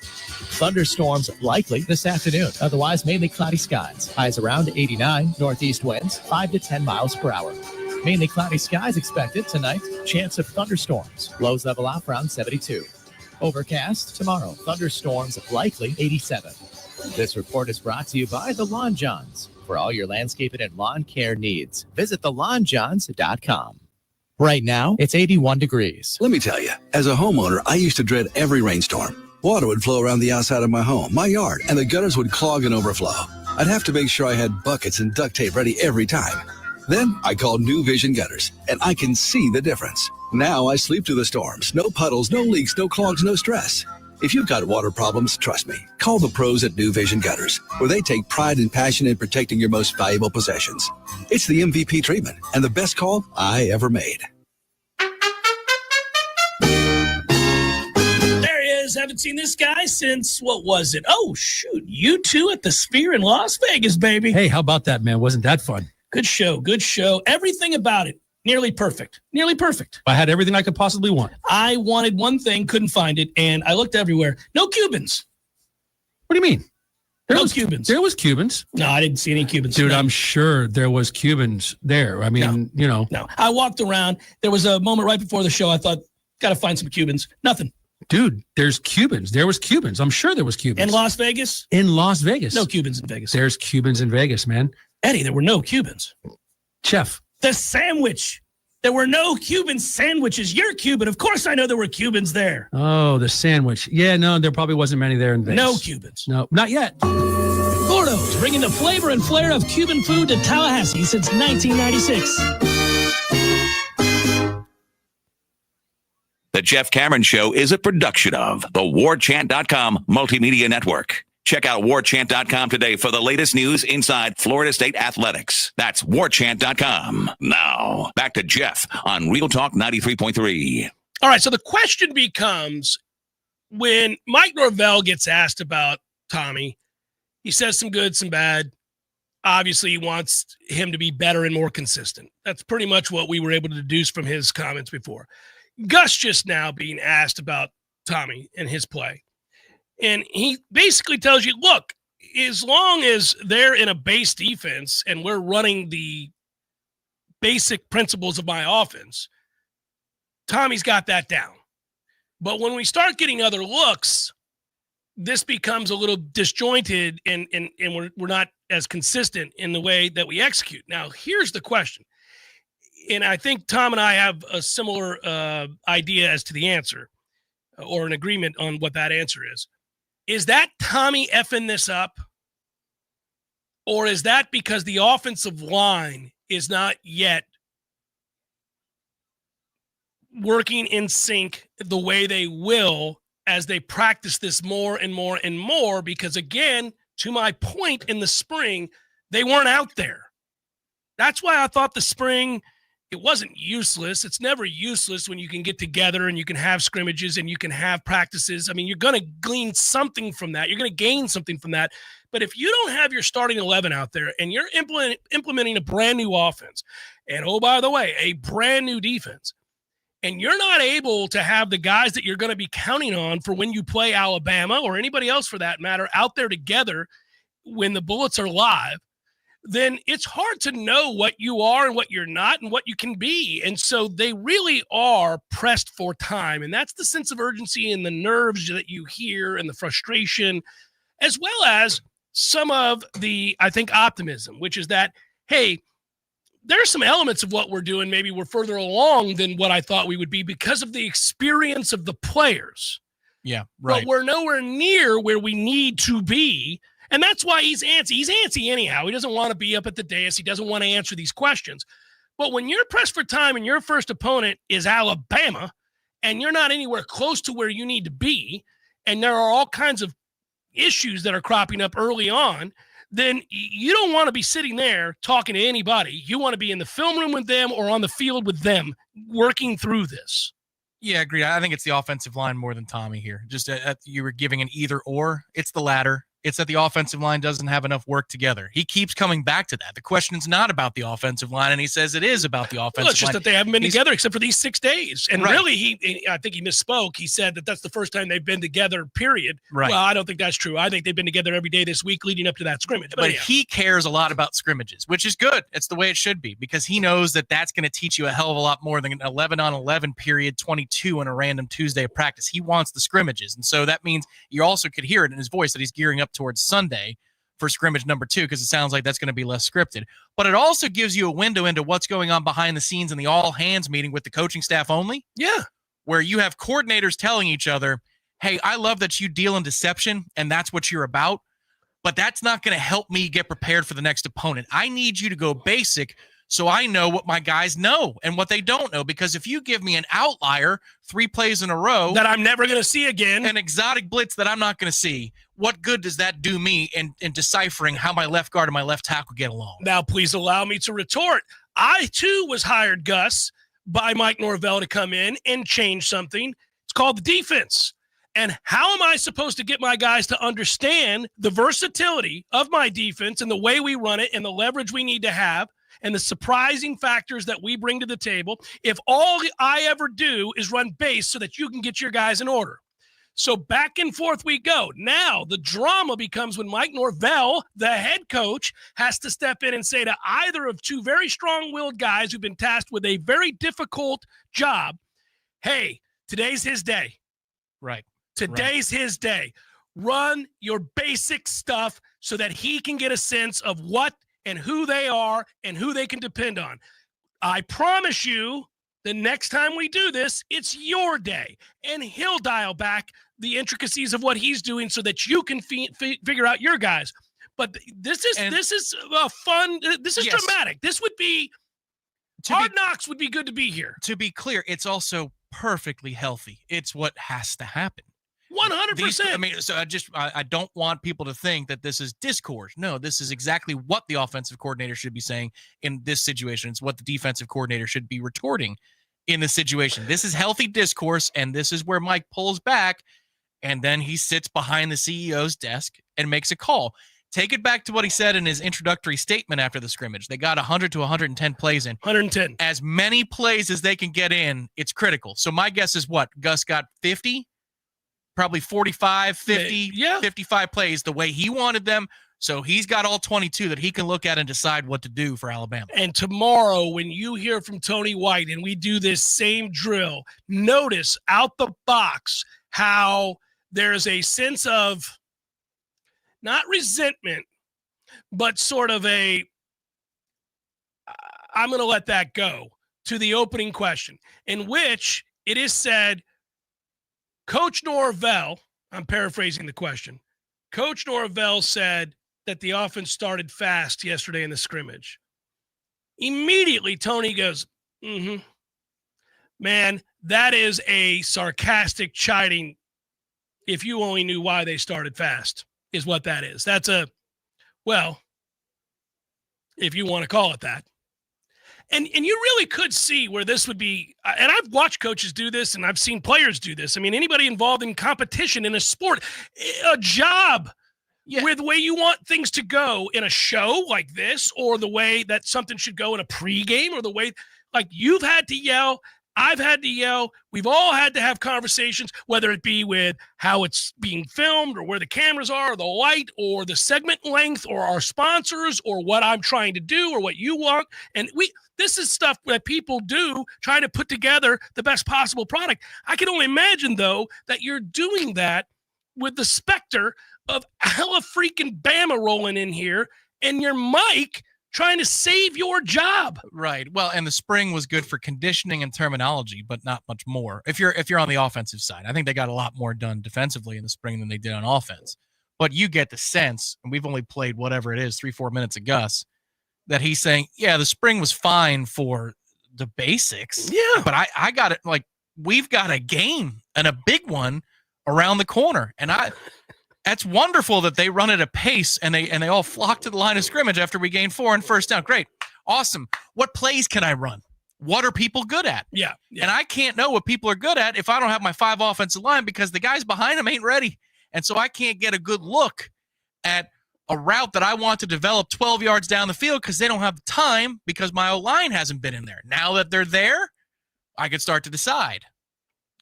Thunderstorms likely this afternoon. Otherwise, mainly cloudy skies. Highs around 89. Northeast winds 5 to 10 miles per hour. Mainly cloudy skies expected tonight. Chance of thunderstorms. Lows level out around 72. Overcast tomorrow. Thunderstorms likely 87. This report is brought to you by the Lawn Johns. For all your landscaping and lawn care needs, visit thelawnjohns.com. Right now, it's 81 degrees. Let me tell you, as a homeowner, I used to dread every rainstorm. Water would flow around the outside of my home, my yard, and the gutters would clog and overflow. I'd have to make sure I had buckets and duct tape ready every time. Then I called New Vision Gutters, and I can see the difference. Now I sleep through the storms. No puddles, no leaks, no clogs, no stress. If you've got water problems, trust me. Call the pros at New Vision Gutters, where they take pride and passion in protecting your most valuable possessions. It's the MVP treatment and the best call I ever made. There he is. Haven't seen this guy since, what was it? Oh, shoot. U2 at the Sphere in Las Vegas, baby. Hey, how about that, man? Wasn't that fun? Good show. Good show. Everything about it. Nearly perfect. Nearly perfect. I had everything I could possibly want. I wanted one thing, couldn't find it, and I looked everywhere. No Cubans. What do you mean? No Cubans. There was Cubans. No, I didn't see any Cubans. Dude, no. I'm sure there was Cubans there. I mean, No. I walked around. There was a moment right before the show. I thought, got to find some Cubans. Nothing. Dude, there's Cubans. There was Cubans. I'm sure there was Cubans. In Las Vegas? In Las Vegas. No Cubans in Vegas. There's Cubans in Vegas, man. Eddie, there were no Cubans. Chef. The sandwich. There were no Cuban sandwiches. You're Cuban. Of course I know there were Cubans there. Oh, the sandwich. Yeah, no, there probably wasn't many there in Vegas. No Cubans. No, not yet. Gordo's, bringing the flavor and flair of Cuban food to Tallahassee since 1996. The Jeff Cameron Show is a production of the Warchant.com Multimedia Network. Check out warchant.com today for the latest news inside Florida State athletics. That's warchant.com. Now, back to Jeff on Real Talk 93.3. All right, so the question becomes, when Mike Norvell gets asked about Tommy, he says some good, some bad. Obviously, he wants him to be better and more consistent. That's pretty much what we were able to deduce from his comments before. Gus just now being asked about Tommy and his play. And he basically tells you, look, as long as they're in a base defense and we're running the basic principles of my offense, Tommy's got that down. But when we start getting other looks, this becomes a little disjointed and we're not as consistent in the way that we execute. Now, here's the question. And I think Tom and I have a similar idea as to the answer, or an agreement on what that answer is. Is that Tommy effing this up? Or is that because the offensive line is not yet working in sync the way they will as they practice this more and more and more? Because again, to my point, in the spring, they weren't out there. That's why I thought the spring, it wasn't useless. It's never useless when you can get together and you can have scrimmages and you can have practices. I mean, you're going to glean something from that. You're going to gain something from that. But if you don't have your starting 11 out there and you're implementing a brand new offense, and oh, by the way, a brand new defense, and you're not able to have the guys that you're going to be counting on for when you play Alabama or anybody else for that matter out there together when the bullets are live, then it's hard to know what you are and what you're not and what you can be. And so they really are pressed for time. And that's the sense of urgency and the nerves that you hear and the frustration, as well as some of the, I think, optimism, which is that, hey, there's some elements of what we're doing. Maybe we're further along than what I thought we would be because of the experience of the players. Yeah, right. But we're nowhere near where we need to be. And that's why he's antsy. He's antsy anyhow. He doesn't want to be up at the dais. He doesn't want to answer these questions. But when you're pressed for time and your first opponent is Alabama and you're not anywhere close to where you need to be, and there are all kinds of issues that are cropping up early on, then you don't want to be sitting there talking to anybody. You want to be in the film room with them or on the field with them working through this. Yeah, agreed. I think it's the offensive line more than Tommy here. Just you were giving an either or. It's the latter. It's that the offensive line doesn't have enough work together. He keeps coming back to that. The question's not about the offensive line, and he says it is about the offensive line. Well, it's just that they haven't been together except for these 6 days. And really, I think he misspoke. He said that that's the first time they've been together, period. Right. Well, I don't think that's true. I think they've been together every day this week leading up to that scrimmage. But he cares a lot about scrimmages, which is good. It's the way it should be, because he knows that that's going to teach you a hell of a lot more than an 11-on-11 period, 22 on a random Tuesday of practice. He wants the scrimmages. And so that means you also could hear it in his voice that he's gearing up towards Sunday for scrimmage number 2, because it sounds like that's going to be less scripted. But it also gives you a window into what's going on behind the scenes in the all-hands meeting with the coaching staff only. Yeah. Where you have coordinators telling each other, hey, I love that you deal in deception, and that's what you're about, but that's not going to help me get prepared for the next opponent. I need you to go basic so I know what my guys know and what they don't know, because if you give me an outlier 3 plays in a row that I'm never going to see again, an exotic blitz that I'm not going to see, what good does that do me in deciphering how my left guard and my left tackle get along? Now, please allow me to retort. I, too, was hired, Gus, by Mike Norvell to come in and change something. It's called the defense. And how am I supposed to get my guys to understand the versatility of my defense and the way we run it and the leverage we need to have and the surprising factors that we bring to the table if all I ever do is run base so that you can get your guys in order? So back and forth we go. Now the drama becomes when Mike Norvell, the head coach, has to step in and say to either of 2 very strong-willed guys who've been tasked with a very difficult job, hey, today's his day. Right. Today's his day. Run your basic stuff so that he can get a sense of what and who they are and who they can depend on. I promise you, the next time we do this, it's your day. And he'll dial back the intricacies of what he's doing so that you can figure out your guys. But this is fun. This is dramatic. This would be Hard Knocks would be good to be here. To be clear, it's also perfectly healthy. It's what has to happen. 100%. I mean, so I don't want people to think that this is discourse. No, this is exactly what the offensive coordinator should be saying in this situation. It's what the defensive coordinator should be retorting in this situation. This is healthy discourse, and this is where Mike pulls back, and then he sits behind the CEO's desk and makes a call. Take it back to what he said in his introductory statement after the scrimmage. They got 100 to 110 plays in. 110. As many plays as they can get in, it's critical. So my guess is what? Gus got 50? Probably 45, 50, 55 plays the way he wanted them. So he's got all 22 that he can look at and decide what to do for Alabama. And tomorrow, when you hear from Tony White and we do this same drill, notice out the box how there's a sense of not resentment, but sort of a, I'm going to let that go, to the opening question, in which it is said, Coach Norvell, I'm paraphrasing the question, Coach Norvell said that the offense started fast yesterday in the scrimmage. Immediately, Tony goes, man, that is a sarcastic chiding. If you only knew why they started fast, is what that is. That's a, well, if you want to call it that. And you really could see where this would be, and I've watched coaches do this, and I've seen players do this. I mean, anybody involved in competition in a sport, a job, with the way you want things to go in a show like this, or the way that something should go in a pregame, or the way, like, you've had to yell, I've had to yell, we've all had to have conversations, whether it be with how it's being filmed, or where the cameras are, or the light, or the segment length, or our sponsors, or what I'm trying to do, or what you want. And this is stuff that people do, trying to put together the best possible product. I can only imagine, though, that you're doing that with the specter of hella freaking Bama rolling in here, and your mic trying to save your job. Right. Well, and the spring was good for conditioning and terminology, but not much more. If you're on the offensive side, I think they got a lot more done defensively in the spring than they did on offense. But you get the sense, and we've only played whatever it is, 3-4 minutes of Gus, that he's saying, yeah, the spring was fine for the basics. Yeah. But I got it. Like, we've got a game, and a big one around the corner. And that's wonderful that they run at a pace, and they all flock to the line of scrimmage after we gain 4 and first down. Great. Awesome. What plays can I run? What are people good at? Yeah. And I can't know what people are good at if I don't have my 5 offensive line, because the guys behind them ain't ready. And so I can't get a good look at a route that I want to develop 12 yards down the field, because they don't have the time, because my O-line hasn't been in there. Now that they're there, I could start to decide.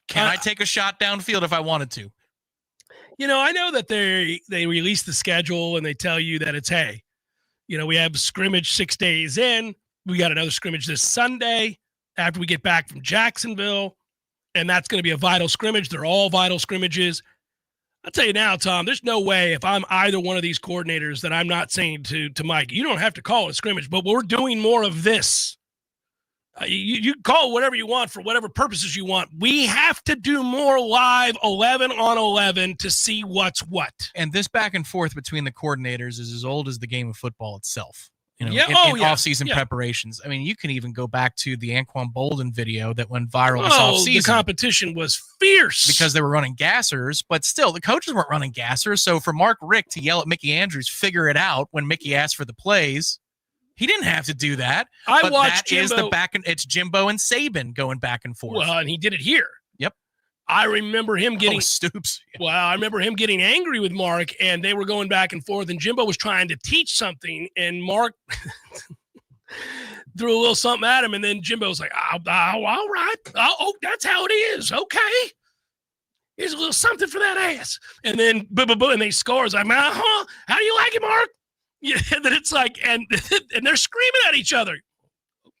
Can I take a shot downfield if I wanted to? You know, I know that they release the schedule and they tell you that it's, hey, you know, we have scrimmage 6 days in. We got another scrimmage this Sunday after we get back from Jacksonville, and that's going to be a vital scrimmage. They're all vital scrimmages. I'll tell you now, Tom, there's no way if I'm either one of these coordinators that I'm not saying to Mike, you don't have to call it a scrimmage, but we're doing more of this. You call whatever you want for whatever purposes you want. We have to do more live 11 on 11 to see what's what. And this back and forth between the coordinators is as old as the game of football itself. You know, Yeah, in off-season preparations. I mean, you can even go back to the Anquan Bolden video that went viral this off-season. The competition was fierce. Because they were running gassers, but still, the coaches weren't running gassers. So for Mark Richt to yell at Mickey Andrews, figure it out, when Mickey asked for the plays, he didn't have to do that. I watched Jimbo. It's Jimbo and Saban going back and forth. Well, and he did it here. Yep. I remember him getting Stoops. Well, I remember him getting angry with Mark, and they were going back and forth, and Jimbo was trying to teach something, and Mark threw a little something at him, and then Jimbo was like, all right. Oh, that's how it is. Okay. Here's a little something for that ass. And then, and they score. It's like, how do you like it, Mark? Yeah, and then it's like, and they're screaming at each other.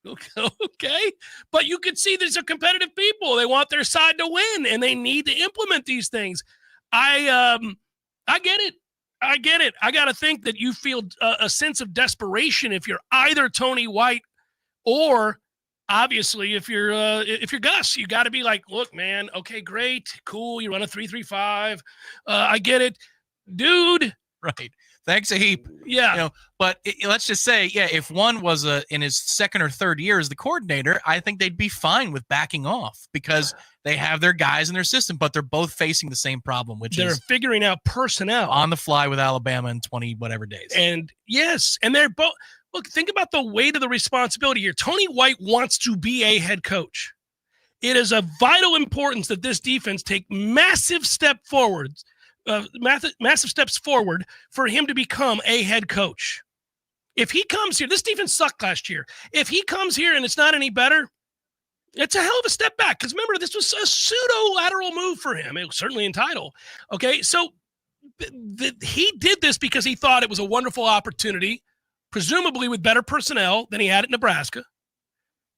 Okay. But you can see these are competitive people. They want their side to win, and they need to implement these things. I get it. I got to think that you feel a sense of desperation if you're either Tony White or obviously if you're Gus. You got to be like, look, man, okay, great, cool. You run a 3-3-5. I get it, dude. Right. Thanks a heap. Yeah. But let's just say, if one was in his second or third year as the coordinator, I think they'd be fine with backing off because they have their guys in their system, but they're both facing the same problem, which they're is figuring out personnel on the fly with Alabama in 20 whatever days. And yes, and they're both. Look, think about the weight of the responsibility here. Tony White wants to be a head coach. It is of vital importance that this defense take massive steps forward for him to become a head coach. If he comes here, this defense sucked last year. If he comes here and it's not any better, it's a hell of a step back. Because remember, this was a pseudo-lateral move for him. It was certainly in title. Okay, so he did this because he thought it was a wonderful opportunity, presumably with better personnel than he had at Nebraska,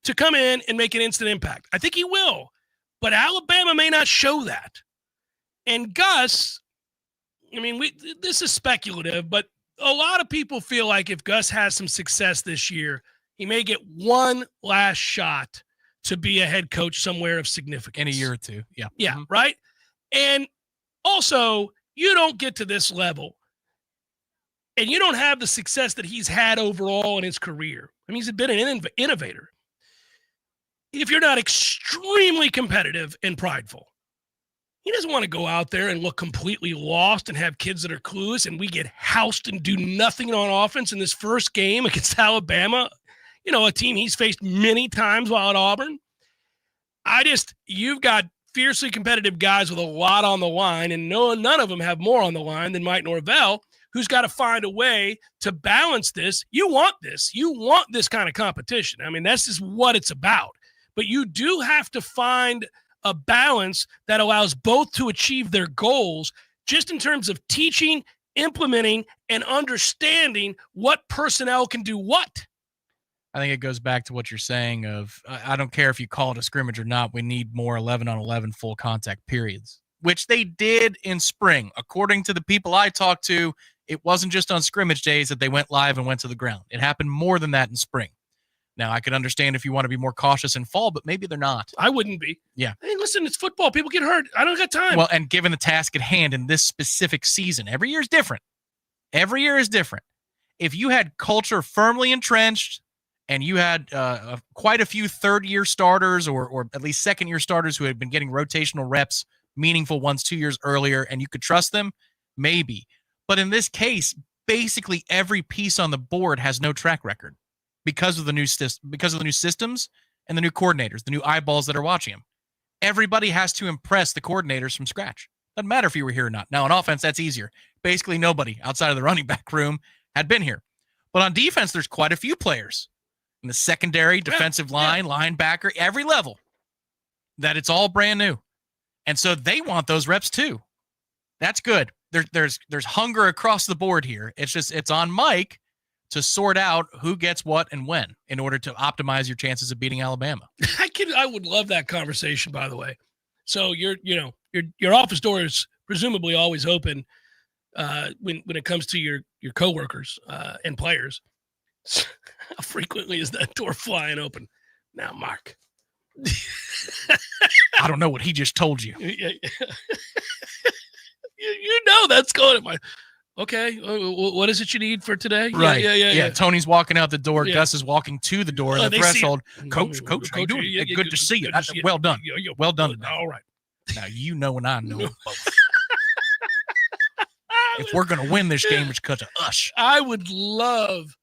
to come in and make an instant impact. I think he will, but Alabama may not show that. And Gus, I mean, this is speculative, but a lot of people feel like if Gus has some success this year, he may get one last shot to be a head coach somewhere of significance. In a year or two, yeah. Yeah, right? And also, you don't get to this level and you don't have the success that he's had overall in his career. I mean, he's been an innovator. If you're not extremely competitive and prideful, he doesn't want to go out there and look completely lost and have kids that are clueless and we get housed and do nothing on offense in this first game against Alabama, a team he's faced many times while at Auburn. You've got fiercely competitive guys with a lot on the line, and none of them have more on the line than Mike Norvell, who's got to find a way to balance this. You want this. You want this kind of competition. I mean, that's just what it's about. But you do have to find a balance that allows both to achieve their goals, just in terms of teaching, implementing, and understanding what personnel can do what. I think it goes back to what you're saying of, I don't care if you call it a scrimmage or not, we need more 11-on-11 full contact periods, which they did in spring. According to the people I talked to, it wasn't just on scrimmage days that they went live and went to the ground. It happened more than that in spring. Now, I could understand if you want to be more cautious in fall, but maybe they're not. I wouldn't be. Yeah. Hey, listen, it's football. People get hurt. I don't got time. Well, and given the task at hand in this specific season, every year is different. Every year is different. If you had culture firmly entrenched and you had quite a few third-year starters or at least second-year starters who had been getting rotational reps, meaningful ones 2 years earlier, and you could trust them, maybe. But in this case, basically every piece on the board has no track record. Because of the new systems and the new coordinators, the new eyeballs that are watching them. Everybody has to impress the coordinators from scratch. Doesn't matter if you were here or not. Now, on offense, that's easier. Basically, nobody outside of the running back room had been here. But on defense, there's quite a few players in the secondary, defensive line, linebacker, every level, that it's all brand new. And so they want those reps too. That's good. There's hunger across the board here. It's on Mike to sort out who gets what and when in order to optimize your chances of beating Alabama. I would love that conversation, by the way. So your office door is presumably always open when it comes to your coworkers and players. How frequently is that door flying open? Now, Mark. I don't know what he just told you. You know that's going in my... Okay, what is it you need for today? Right. Yeah. Tony's walking out the door. Yeah. Gus is walking to the door. The threshold. Coach, how you doing? Good to see you. Well done. Well done today. All right. Now, you know and I know both. If we're going to win this game, it's because of us. I would love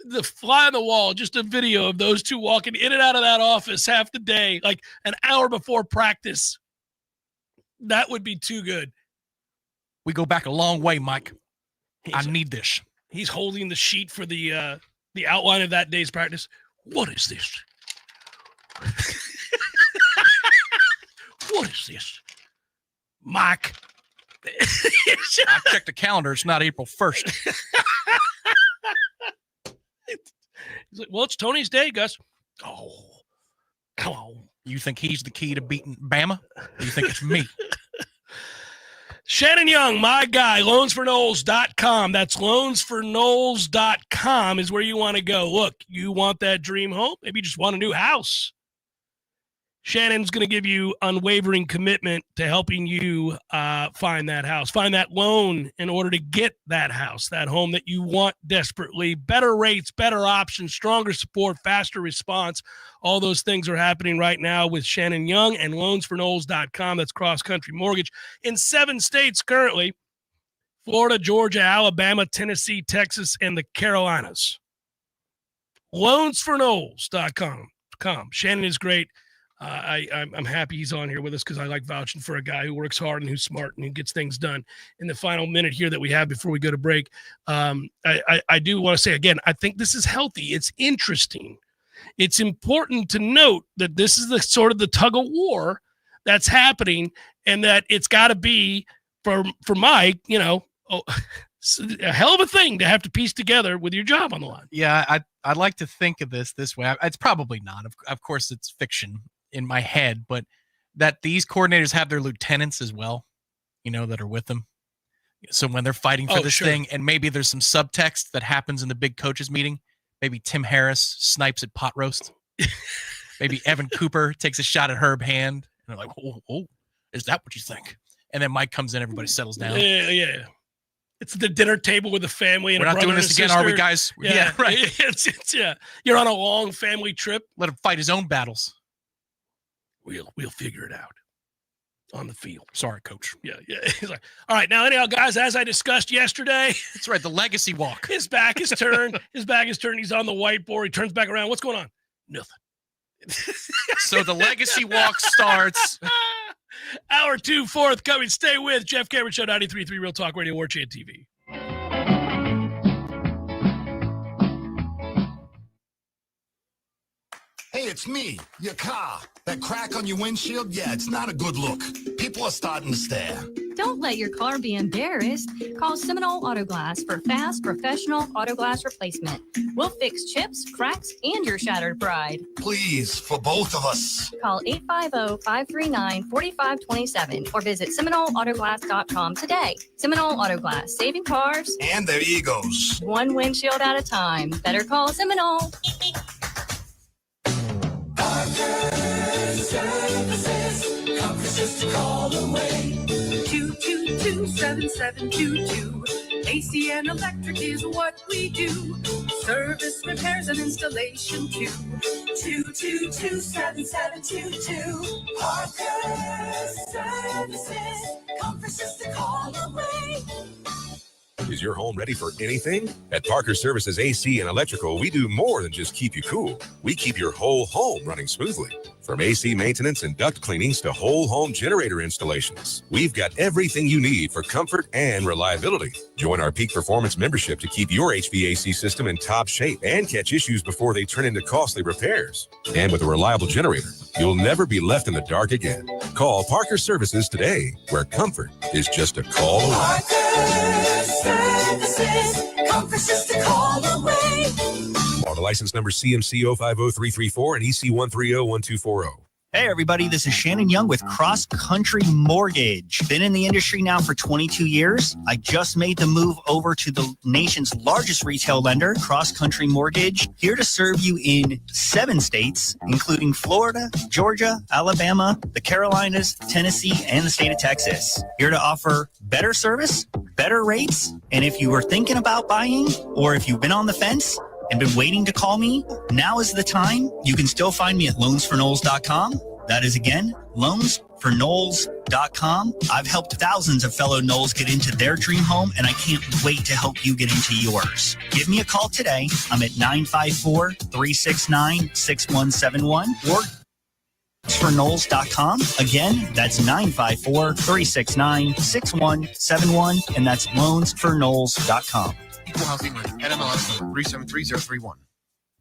the fly on the wall, just a video of those two walking in and out of that office half the day, like an hour before practice. That would be too good. We go back a long way, Mike. I need this. He's holding the sheet for the outline of that day's practice. What is this? What is this? Mike. I checked the calendar. It's not April 1st. He's like, well, it's Tony's day, Gus. Oh, come on. You think he's the key to beating Bama? Or you think it's me? Shannon Young, my guy, loansforknowles.com. That's loansforknowles.com is where you want to go. Look, you want that dream home? Maybe you just want a new house. Shannon's going to give you unwavering commitment to helping you find that house, find that loan in order to get that house, that home that you want desperately. Better rates, better options, stronger support, faster response. All those things are happening right now with Shannon Young and loansforknowles.com. That's cross-country mortgage in 7 states currently: Florida, Georgia, Alabama, Tennessee, Texas, and the Carolinas. Loansforknowles.com. Shannon is great. I'm happy he's on here with us because I like vouching for a guy who works hard and who's smart and who gets things done. In the final minute here that we have before we go to break, I do want to say again, I think this is healthy. It's interesting. It's important to note that this is the sort of the tug of war that's happening, and that it's got to be for Mike, a hell of a thing to have to piece together with your job on the line. Yeah, I'd like to think of this way. It's probably not. Of course, it's fiction in my head, but that these coordinators have their lieutenants as well, that are with them. So when they're fighting for this thing, and maybe there's some subtext that happens in the big coaches meeting, maybe Tim Harris snipes at pot roast. Maybe Evan Cooper takes a shot at Herb Hand. And they're like, oh, is that what you think? And then Mike comes in, everybody settles down. Yeah. It's the dinner table with the family. And we're not doing this again, are we, guys? Yeah, right. It's you're on a long family trip. Let him fight his own battles. We'll figure it out on the field. Sorry, coach. Yeah. He's like, all right, now anyhow, guys, as I discussed yesterday, that's right. The legacy walk. His back is turned. He's on the whiteboard. He turns back around. What's going on? Nothing. So the legacy walk starts. Hour 2 forthcoming. Stay with Jeff Cameron Show, 93.3 Real Talk Radio, Warchant TV. Hey, it's me, your car. That crack on your windshield, yeah, it's not a good look. People are starting to stare. Don't let your car be embarrassed. Call Seminole Auto Glass for fast, professional auto glass replacement. We'll fix chips, cracks, and your shattered pride. Please, for both of us. Call 850-539-4527 or visit SeminoleAutoGlass.com today. Seminole Auto Glass, saving cars and their egos. One windshield at a time. Better call Seminole. Services, comfort's just a call away. 222-7722. AC and electric is what we do. Service, repairs, and installation too. 222-7722. Parker Services, comfort's just a call away. Is your home ready for anything? At Parker Services AC and Electrical, we do more than just keep you cool. We keep your whole home running smoothly. From AC maintenance and duct cleanings to whole home generator installations, we've got everything you need for comfort and reliability. Join our Peak Performance membership to keep your HVAC system in top shape and catch issues before they turn into costly repairs. And with a reliable generator, you'll never be left in the dark again. Call Parker Services today, where comfort is just a call away. Parker Services, comfort's just a call away. Model license number CMC 050334 and EC 1301240. Hey everybody, this is Shannon Young with Cross Country Mortgage. Been in the industry now for 22 years. I just made the move over to the nation's largest retail lender, Cross Country Mortgage, here to serve you in 7 states, including Florida, Georgia, Alabama, the Carolinas, Tennessee, and the state of Texas. Here to offer better service, better rates, and if you were thinking about buying or if you've been on the fence and been waiting to call me, now is the time. You can still find me at loansforknowles.com. That is, again, loansforknowles.com. I've helped thousands of fellow Knowles get into their dream home, and I can't wait to help you get into yours. Give me a call today. I'm at 954-369-6171 or loansforknowles.com. Again, that's 954-369-6171, and that's loansforknowles.com. Equal housing lender, NMLS number 373031.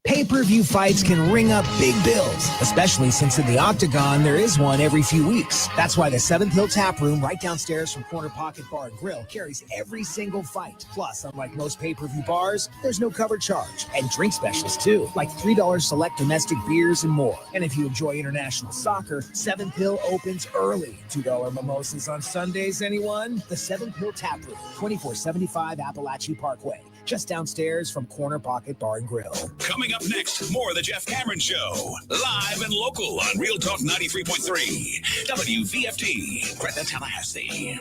Pay-per-view fights can ring up big bills, especially since in the Octagon there is one every few weeks. That's why the 7th Hill Tap Room right downstairs from Corner Pocket Bar and Grill carries every single fight. Plus, unlike most pay-per-view bars, there's no cover charge. And drink specials too, like $3 select domestic beers and more. And if you enjoy international soccer, 7th Hill opens early. $2 mimosas on Sundays, anyone? The 7th Hill Tap Room, 2475 Appalachia Parkway. just downstairs from Corner Pocket Bar and Grill. Coming up next, more of the Jeff Cameron Show. Live and local on Real Talk 93.3. WVFT, Gretna, Tallahassee.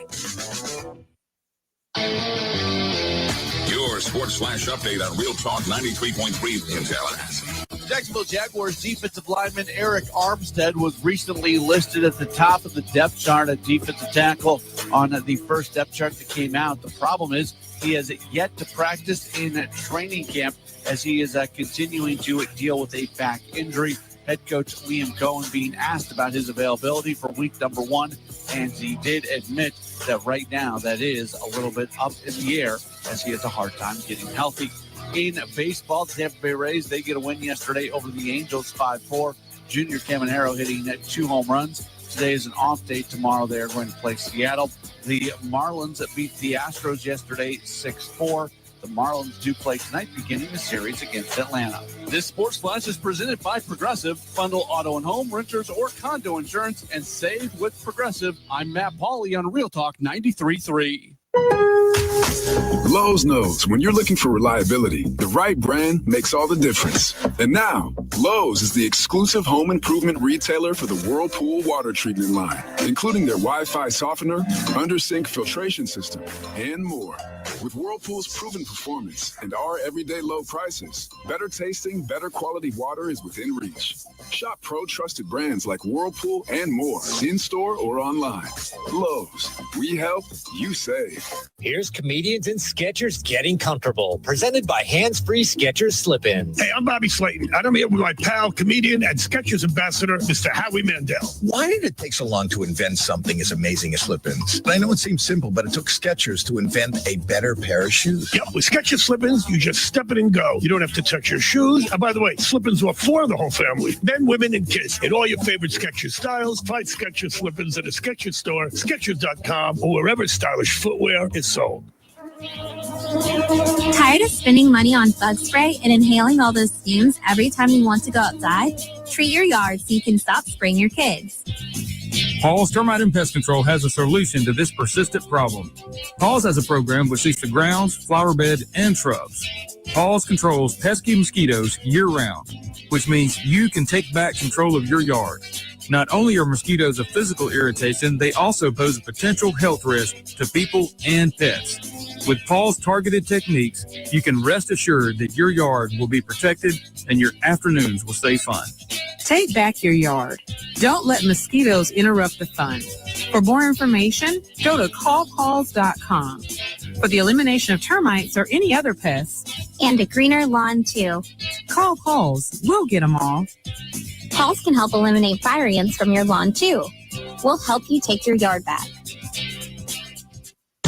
Your sports flash update on Real Talk 93.3 in Tallahassee. Jacksonville Jaguars defensive lineman Eric Armstead was recently listed at the top of the depth chart at defensive tackle on the first depth chart that came out. The problem is he has yet to practice in training camp as he is continuing to deal with a back injury. Head coach Liam Cohen being asked about his availability for week number 1, and he did admit that right now that is a little bit up in the air as he has a hard time getting healthy. In baseball, the Tampa Bay Rays, they get a win yesterday over the Angels 5-4. Junior Caminero hitting 2 home runs. Today is an off day. Tomorrow they are going to play Seattle. The Marlins beat the Astros yesterday 6-4. The Marlins do play tonight, beginning the series against Atlanta. This Sports Flash is presented by Progressive. Bundle auto and home, renters, or condo insurance and save with Progressive. I'm Matt Pauley on Real Talk 93.3. Lowe's knows when you're looking for reliability, the right brand makes all the difference. And now, Lowe's is the exclusive home improvement retailer for the Whirlpool water treatment line, including their Wi-Fi softener, under-sink filtration system, and more. With Whirlpool's proven performance and our everyday low prices, better tasting, better quality water is within reach. Shop pro-trusted brands like Whirlpool and more, in-store or online. Lowe's, we help, you save. Here's Comedians and Sketchers Getting Comfortable, presented by Hands-Free Sketchers Slip-Ins. Hey, I'm Bobby Slayton, and I'm here with my pal, comedian, and Sketchers ambassador, Mr. Howie Mandel. Why did it take so long to invent something as amazing as slip-ins? I know it seems simple, but it took Skechers to invent a better pair of shoes. Yep, with Skechers slip-ins, you just step it and go. You don't have to touch your shoes. And by the way, slip-ins are for the whole family, men, women, and kids. In all your favorite Skechers styles, find Skechers slip-ins at a Skechers store, Skechers.com, or wherever stylish footwear is sold. Tired of spending money on bug spray and inhaling all those fumes every time you want to go outside? Treat your yard so you can stop spraying your kids. Paul's Termite and Pest Control has a solution to this persistent problem. Paul's has a program which seeks the grounds, flower bed, and shrubs. Paul's controls pesky mosquitoes year-round, which means you can take back control of your yard. Not only are mosquitoes a physical irritation, they also pose a potential health risk to people and pets. With Paul's targeted techniques, you can rest assured that your yard will be protected and your afternoons will stay fun. Take back your yard. Don't let mosquitoes interrupt the fun. For more information, go to callpauls.com. For the elimination of termites or any other pests. And a greener lawn, too. Call Pauls. We'll get them all. Pauls can help eliminate fire ants from your lawn, too. We'll help you take your yard back.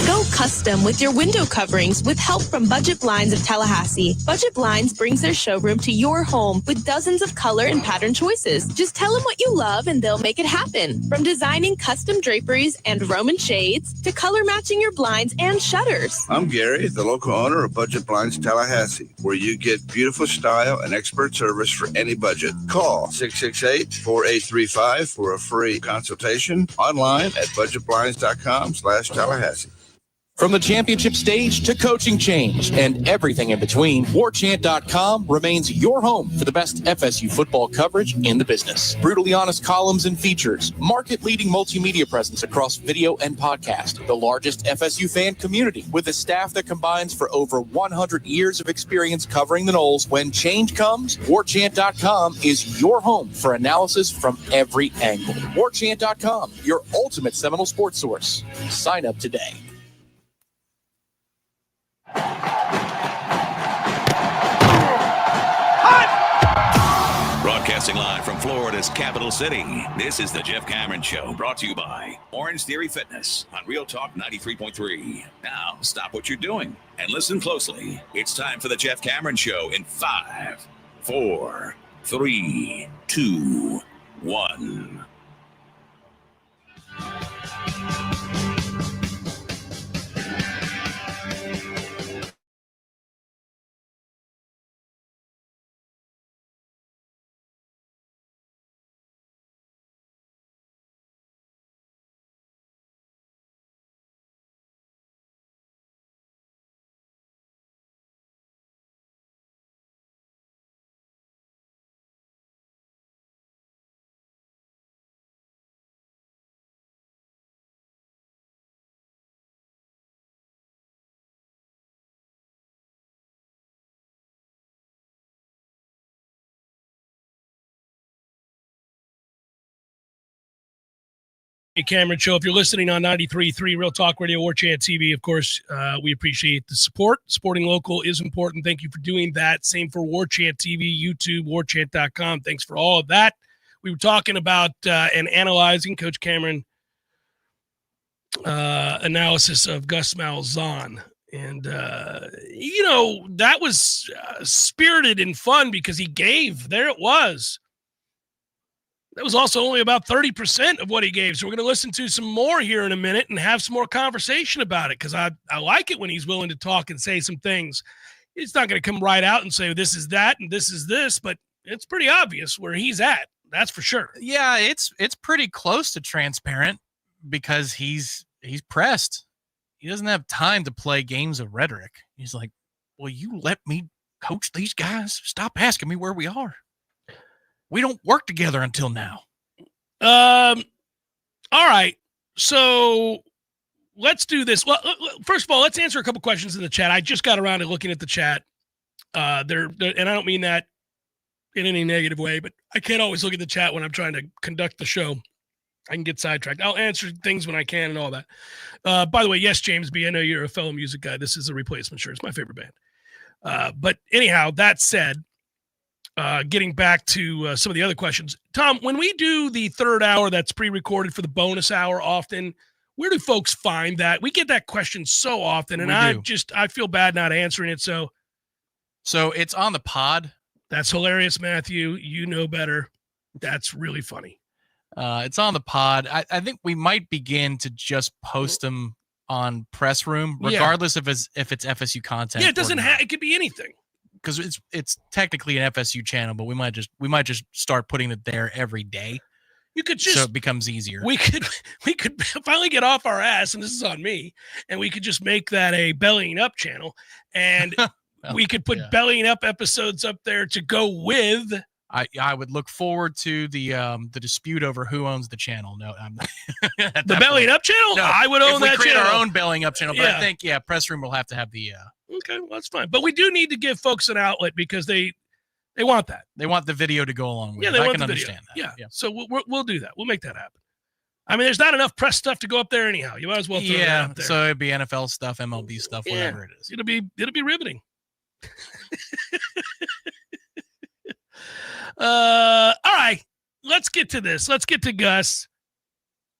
Go custom with your window coverings with help from Budget Blinds of Tallahassee. Budget Blinds brings their showroom to your home with dozens of color and pattern choices. Just tell them what you love and they'll make it happen. From designing custom draperies and Roman shades to color matching your blinds and shutters. I'm Gary, the local owner of Budget Blinds Tallahassee, where you get beautiful style and expert service for any budget. Call 668-4835 for a free consultation online at budgetblinds.com/Tallahassee. From the championship stage to coaching change and everything in between, Warchant.com remains your home for the best FSU football coverage in the business. Brutally honest columns and features, market-leading multimedia presence across video and podcast, the largest FSU fan community with a staff that combines for over 100 years of experience covering the Noles. When change comes, Warchant.com is your home for analysis from every angle. Warchant.com, your ultimate Seminole sports source. Sign up today. Broadcasting live from Florida's capital city, this is the Jeff Cameron Show, brought to you by Orange Theory Fitness on Real Talk 93.3. Now, stop what you're doing and listen closely. It's time for the Jeff Cameron Show in 5, 4, 3, 2, 1. Cameron Show. If you're listening on 93.3 Real Talk Radio, Warchant TV, of course, we appreciate the support. Supporting local is important. Thank you for doing that. Same for Warchant TV, YouTube, warchant.com. Thanks for all of that. We were talking about and analyzing Coach Cameron analysis of Gus Malzahn. And, that was spirited and fun because he gave. There it was. That was also only about 30% of what he gave. So we're going to listen to some more here in a minute and have some more conversation about it because I like it when he's willing to talk and say some things. He's not going to come right out and say, this is that and this is this, but it's pretty obvious where he's at. That's for sure. Yeah, it's pretty close to transparent because he's pressed. He doesn't have time to play games of rhetoric. He's like, will you let me coach these guys? Stop asking me where we are. We don't work together until now. All right. So let's do this. Well, first of all, let's answer a couple questions in the chat. I just got around to looking at the chat. And I don't mean that in any negative way, but I can't always look at the chat when I'm trying to conduct the show. I can get sidetracked. I'll answer things when I can and all that. By the way, yes, James B., I know you're a fellow music guy. This is a Replacement shirt. It's my favorite band. But anyhow, that said, getting back to some of the other questions. Tom, when we do the third hour that's pre-recorded for the bonus hour often, where do folks find that? We get that question so often, and I feel bad not answering it. So it's on the pod. That's hilarious, Matthew. You know better. That's really funny. It's on the pod. I think we might begin to just post them on Press Room, regardless if it's FSU content. Yeah, it doesn't have. It could be anything. Because it's technically an FSU channel, but we might just start putting it there every day. You could just so it becomes easier. We could finally get off our ass, and this is on me, and we could just make that a Bellying Up channel, and we could put Bellying Up episodes up there to go with. I would look forward to the dispute over who owns the channel. No, I'm the Bellying Up channel. No, I would own that channel. We create our own Bellying Up channel, but I think Press Room will have to have the. Okay, well, that's fine. But we do need to give folks an outlet because they want that. They want the video to go along with it. They want I can the understand video. that. Yeah. So we'll do that. We'll make that happen. I mean, there's not enough press stuff to go up there anyhow. You might as well throw it out there. So it'd be NFL stuff, MLB stuff, whatever it is. It'll be riveting. All right. Let's get to this. Let's get to Gus.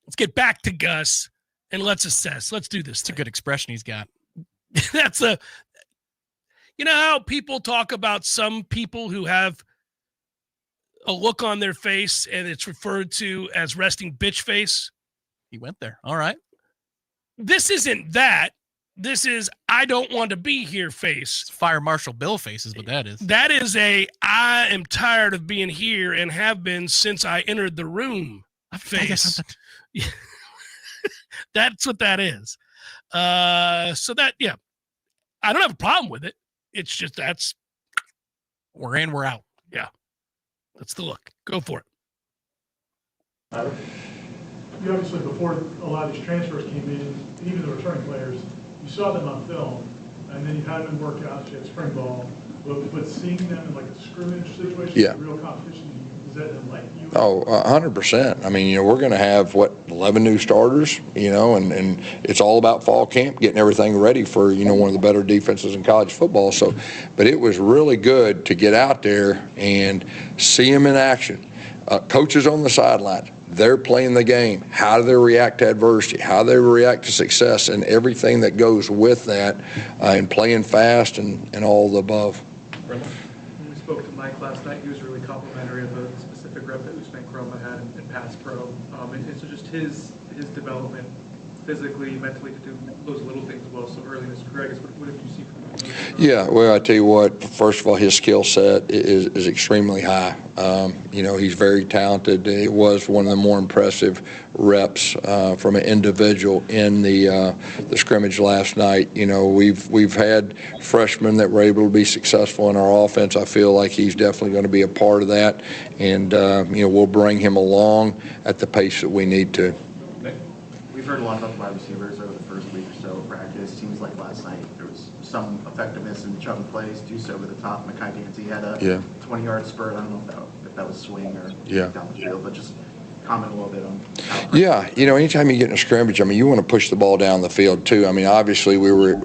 Let's get back to Gus and let's assess. Let's do this. It's a good expression he's got. That's you know how people talk about some people who have a look on their face and it's referred to as resting bitch face? He went there. All right. This isn't that. This is I don't want to be here face. It's Fire Marshal Bill face is what that is. That is I am tired of being here and have been since I entered the room face. That's what that is. So that, I don't have a problem with it. It's just we're in, we're out. Yeah. That's the look. Go for it. You obviously, before a lot of these transfers came in, even the returning players, you saw them on film, and then you had them work out at spring ball. But seeing them in like a scrimmage situation, real competition, is that enlightening you? Oh, 100%. I mean, we're going to have 11 new starters, and it's all about fall camp, getting everything ready for one of the better defenses in college football. So, but it was really good to get out there and see them in action. Coaches on the sideline, they're playing the game. How do they react to adversity? How do they react to success, and everything that goes with that, and playing fast and all the above. When we spoke to Mike last night, he was really complimentary of the specific rep that Usman Kroma had in pass pro. And so just his development physically, mentally to do those little things well so early in his career. I guess what did you see from him? Yeah, well, I tell you what, first of all, his skill set is extremely high. He's very talented. It was one of the more impressive reps from an individual in the scrimmage last night. We've had freshmen that were able to be successful in our offense. I feel like he's definitely going to be a part of that, and we'll bring him along at the pace that we need to. We've heard a lot about the wide receivers over the first week or so of practice. Seems like last night there was some effectiveness in chunk plays, Deuce over the top. Makai Dancy had a 20-yard spurt. I don't know if that was swing or down the field, but just comment a little bit on how. Yeah, anytime you get in a scrimmage, you want to push the ball down the field too. Obviously we were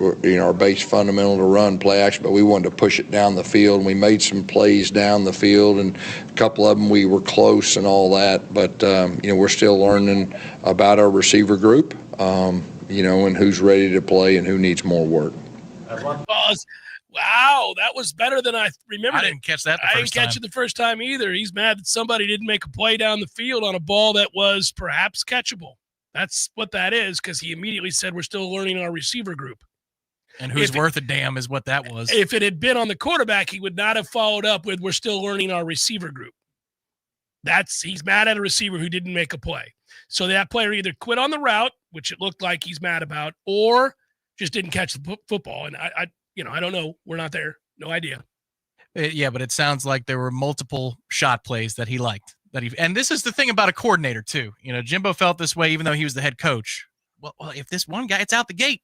our base fundamental to run play action, but we wanted to push it down the field, and we made some plays down the field, and a couple of them we were close and all that. But we're still learning about our receiver group, and who's ready to play and who needs more work. Wow, that was better than I remembered. I didn't catch that the I first didn't catch time. it the first time either. He's mad that somebody didn't make a play down the field on a ball that was perhaps catchable. That's what that is, because he immediately said we're still learning our receiver group. And who's worth a damn is what that was. If it had been on the quarterback, he would not have followed up with we're still learning our receiver group. He's mad at a receiver who didn't make a play. So that player either quit on the route, which it looked like he's mad about, or just didn't catch the football. And I don't know. We're not there. No idea. Yeah, but it sounds like there were multiple shot plays that he liked. And this is the thing about a coordinator too. Jimbo felt this way even though he was the head coach. Well, if this one guy, it's out the gate.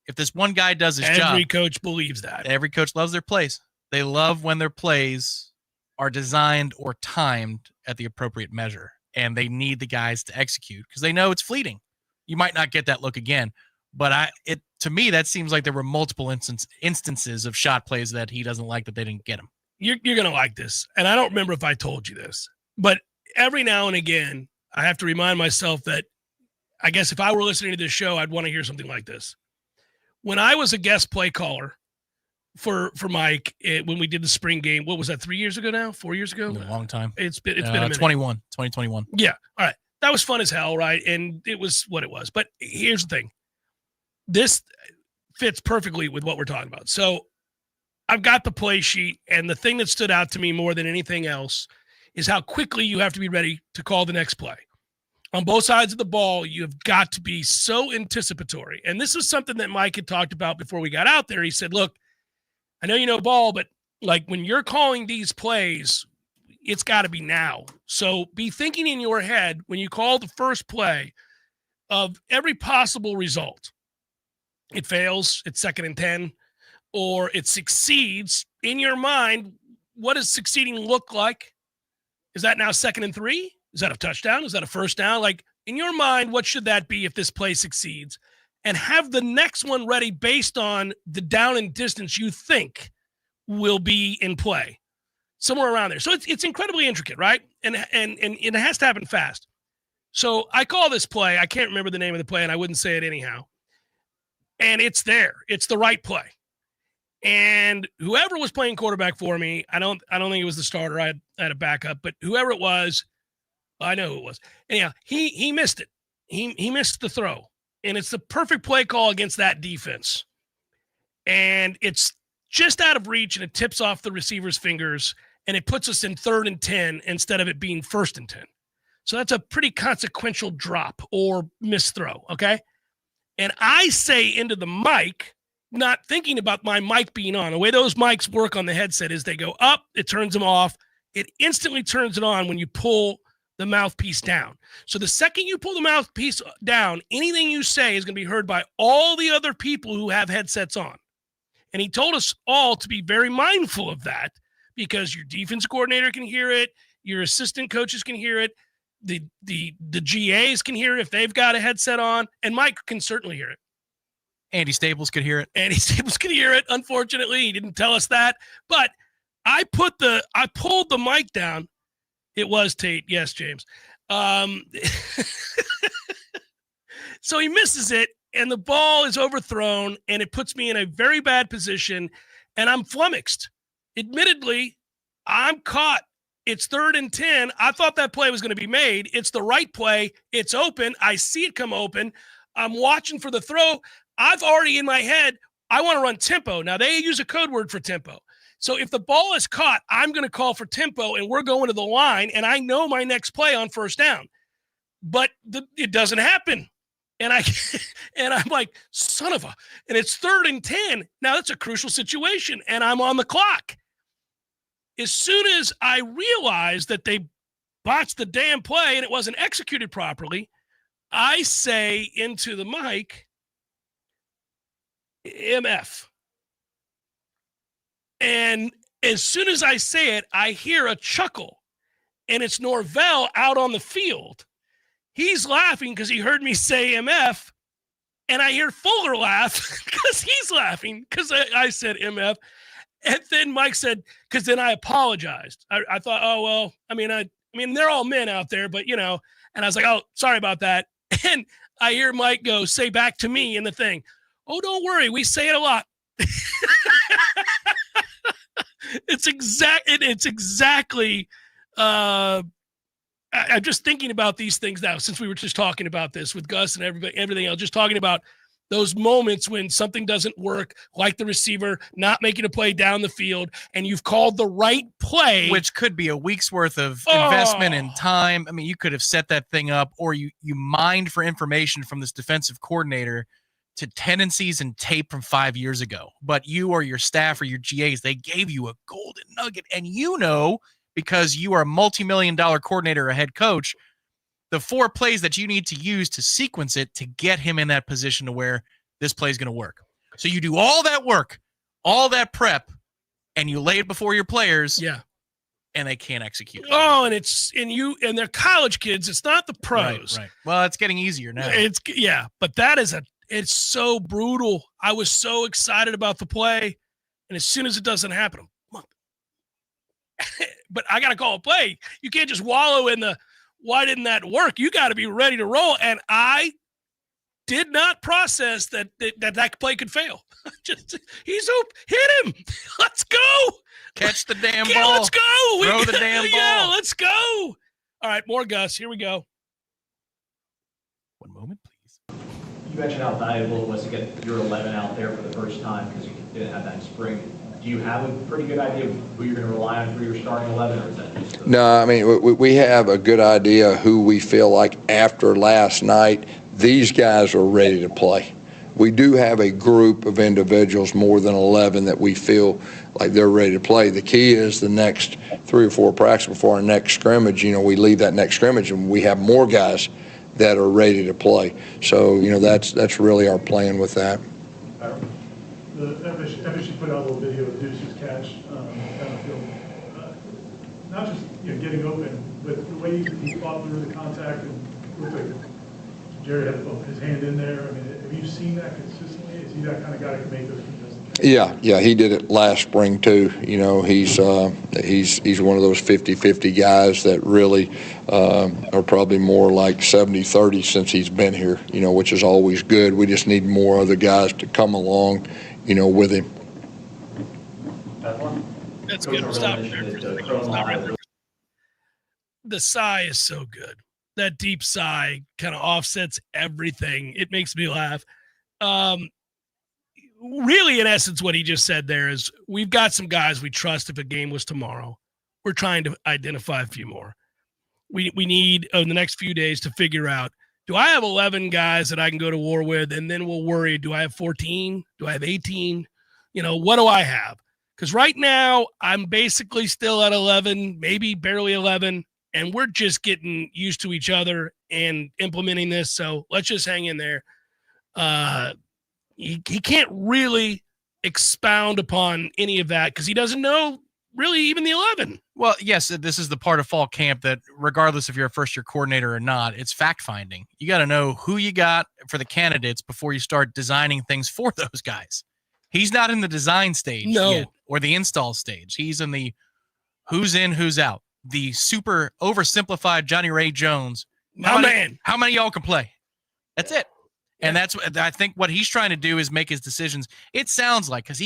If this one guy does his job. Every coach believes that. Every coach loves their plays. They love when their plays are designed or timed at the appropriate measure, and they need the guys to execute because they know it's fleeting. You might not get that look again, but to me, that seems like there were multiple instances of shot plays that he doesn't like that they didn't get him. You're going to like this, and I don't remember if I told you this, but every now and again, I have to remind myself that I guess if I were listening to this show, I'd want to hear something like this. When I was a guest play caller for Mike, when we did the spring game, what was that, 3 years ago now? 4 years ago? A long time. It's been a minute. 2021. Yeah. All right. That was fun as hell, right? And it was what it was. But here's the thing. This fits perfectly with what we're talking about. So I've got the play sheet, and the thing that stood out to me more than anything else is how quickly you have to be ready to call the next play. On both sides of the ball, you've got to be so anticipatory. And this is something that Mike had talked about before we got out there. He said, look, I know you know ball, but like when you're calling these plays, it's got to be now. So be thinking in your head when you call the first play of every possible result. It fails, it's 2nd and 10, or it succeeds. In your mind, what does succeeding look like? Is that now 2nd and 3? Is that a touchdown? Is that a first down? Like in your mind, what should that be if this play succeeds? And have the next one ready based on the down and distance you think will be in play. Somewhere around there. So it's incredibly intricate, right? And it has to happen fast. So I call this play. I can't remember the name of the play, and I wouldn't say it anyhow. And it's there. It's the right play. And whoever was playing quarterback for me, I don't think it was the starter. I had a backup, but whoever it was, I know who it was. Anyhow, he missed it. He missed the throw. And it's the perfect play call against that defense. And it's just out of reach, and it tips off the receiver's fingers, and it puts us in 3rd and 10 instead of it being 1st and 10. So that's a pretty consequential drop or misthrow, okay? And I say into the mic, not thinking about my mic being on. The way those mics work on the headset is they go up, it turns them off. It instantly turns it on when you pull the mouthpiece down. So the second you pull the mouthpiece down, anything you say is going to be heard by all the other people who have headsets on. And he told us all to be very mindful of that because your defense coordinator can hear it, your assistant coaches can hear it, the GAs can hear it if they've got a headset on, and Mike can certainly hear it. Andy Staples could hear it. Andy Staples could hear it. Unfortunately, he didn't tell us that. But I pulled the mic down. It was Tate. Yes, James. So he misses it, and the ball is overthrown, and it puts me in a very bad position, and I'm flummoxed. Admittedly, I'm caught. It's 3rd and 10. I thought that play was going to be made. It's the right play. It's open. I see it come open. I'm watching for the throw. I've already in my head, I want to run tempo. Now, they use a code word for tempo. So if the ball is caught, I'm going to call for tempo, and we're going to the line, and I know my next play on 1st down. But it doesn't happen. And I'm like, son of a, and it's 3rd and 10. Now that's a crucial situation, and I'm on the clock. As soon as I realized that they botched the damn play and it wasn't executed properly, I say into the mic, MF. And as soon as I say it, I hear a chuckle, and it's Norvell out on the field. he's laughing because he heard me say MF, and I hear Fuller laugh because he's laughing because I said MF. And then Mike said, because then I apologized. I thought, oh, well, I mean, they're all men out there, but, and I was like, oh, sorry about that. And I hear Mike go, say back to me in the thing, oh, don't worry, we say it a lot. It's exactly, I'm just thinking about these things now, since we were just talking about this with Gus and everything else, just talking about those moments when something doesn't work, like the receiver not making a play down the field, and you've called the right play. Which could be a week's worth of investment and time. I mean, you could have set that thing up, or you mined for information from this defensive coordinator to tendencies and tape from 5 years ago. But you or your staff or your GAs, they gave you a golden nugget. And because you are a multi-million-dollar coordinator or head coach, the 4 plays that you need to use to sequence it to get him in that position to where this play is going to work. So you do all that work, all that prep, and you lay it before your players. Yeah. And they can't execute. Oh, and they're college kids. It's not the pros. Right. Well, it's getting easier now. But it's so brutal. I was so excited about the play, and as soon as it doesn't happen, but I got to call a play. You can't just wallow in the, why didn't that work? You got to be ready to roll. And I did not process that play could fail. He's open. Hit him. Let's go. Catch the damn ball. Let's go. Throw the damn ball. Yeah, let's go. All right, more Gus. Here we go. One moment, please. You mentioned how valuable it was to get your 11 out there for the first time because you didn't have that in spring. Do you have a pretty good idea of who you're going to rely on for your starting 11, or is that just No, I mean, we have a good idea who we feel like after last night, these guys are ready to play. We do have a group of individuals, more than 11, that we feel like they're ready to play. The key is the next 3 or 4 practices before our next scrimmage, we leave that next scrimmage and we have more guys that are ready to play. So, that's really our plan with that. The FSU put out a little video of Deuce's catch down the field. Not just getting open, but the way he fought through the contact and looked like Jerry had his hand in there. I mean, have you seen that consistently? Is he that kind of guy that can make those contested? Yeah, he did it last spring too. He's one of those 50-50 guys that really are probably more like 70-30 since he's been here. Which is always good. We just need more other guys to come along, with him. That's good. Stop right there. The sigh is so good. That deep sigh kind of offsets everything. It makes me laugh. Really, in essence, what he just said there is we've got some guys we trust if a game was tomorrow. We're trying to identify a few more. We need, in the next few days, to figure out, do I have 11 guys that I can go to war with? And then we'll worry, do I have 14? Do I have 18? What do I have? Because right now, I'm basically still at 11, maybe barely 11, and we're just getting used to each other and implementing this. So let's just hang in there. He can't really expound upon any of that because he doesn't know really even the 11. Well, yes, this is the part of fall camp that regardless if you're a first-year coordinator or not, it's fact-finding. You got to know who you got for the candidates before you start designing things for those guys. He's not in the design stage yet or the install stage. He's in the who's in, who's out. The super oversimplified Johnny Ray Jones. How many of y'all can play? That's it. And I think what he's trying to do is make his decisions. It sounds like, because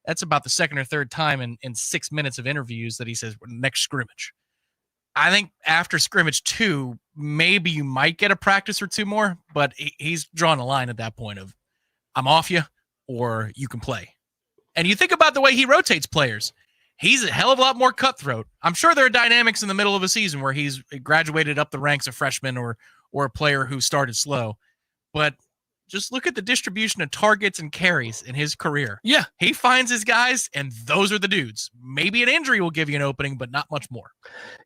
that's about the second or third time in 6 minutes of interviews that he says next scrimmage. I think after scrimmage 2, maybe you might get a practice or 2 more, but he's drawn a line at that point of I'm off you or you can play. And you think about the way he rotates players. He's a hell of a lot more cutthroat. I'm sure there are dynamics in the middle of a season where he's graduated up the ranks of freshman or a player who started slow. But just look at the distribution of targets and carries in his career. Yeah. He finds his guys, and those are the dudes. Maybe an injury will give you an opening, but not much more.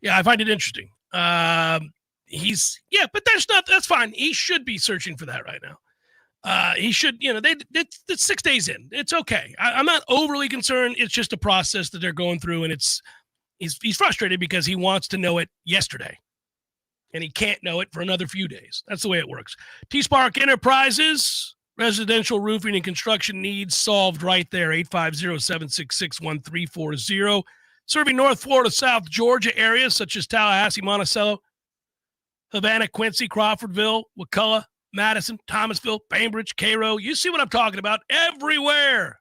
Yeah, I find it interesting. But that's fine. He should be searching for that right now. He should, it's 6 days in. It's okay. I'm not overly concerned. It's just a process that they're going through, and he's frustrated because he wants to know it yesterday. and he can't know it for another few days. That's the way it works. T-Spark Enterprises, residential roofing and construction needs solved right there. 850-766-1340. Serving North Florida, South Georgia areas such as Tallahassee, Monticello, Havana, Quincy, Crawfordville, Wakulla, Madison, Thomasville, Bainbridge, Cairo. You see what I'm talking about everywhere.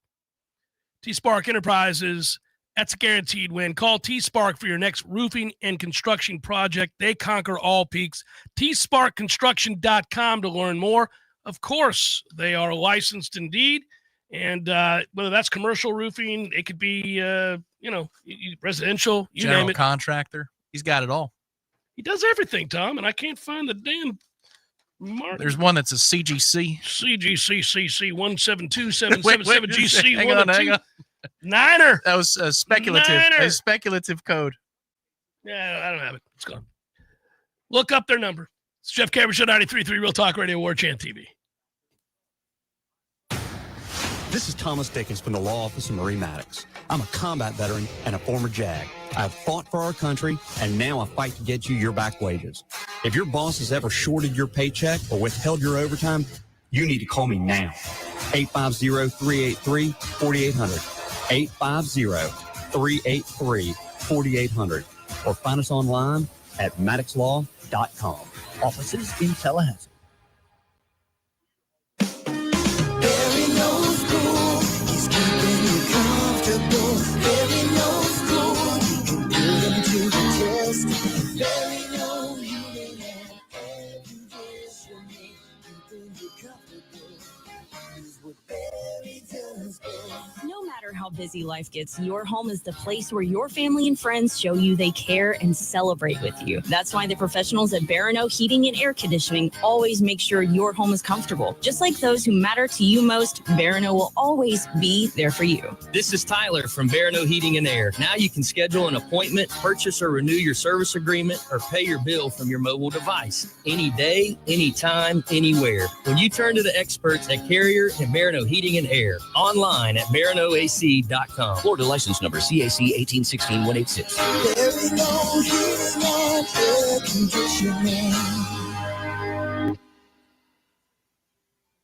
T-Spark Enterprises, that's a guaranteed win. Call T-Spark for your next roofing and construction project. They conquer all peaks. TSparkConstruction.com to learn more. Of course, they are licensed indeed. And whether that's commercial roofing, it could be, residential, you General name it. Contractor. He's got it all. He does everything, Tom, and I can't find the damn mark. There's one that's a CGC. CGCCC 172777GC. Hang on. Niner. That was speculative. Niner. A speculative code. Yeah, I don't have it. It's gone. Look up their number. It's Jeff Cameron Show 93.3 Real Talk Radio, Warchant TV. This is Thomas Dickens from the Law Office of Marie Maddox. I'm a combat veteran and a former JAG. I've fought for our country, and now I fight to get you your back wages. If your boss has ever shorted your paycheck or withheld your overtime, you need to call me now. 850-383-4800. 850-383-4800. Or find us online at maddoxlaw.com. Offices in Tallahassee. No matter how busy life gets, your home is the place where your family and friends show you they care and celebrate with you. That's why the professionals at Barano Heating and Air Conditioning always make sure your home is comfortable. Just like those who matter to you most, Barano will always be there for you. This is Tyler from Barano Heating and Air. Now you can schedule an appointment, purchase or renew your service agreement, or pay your bill from your mobile device. Any day, anytime, anywhere. When you turn to the experts at Carrier and Barano Heating and Air. Online at baranoac.com. Florida license number CAC 1816186. Barano Heating and Air Conditioning.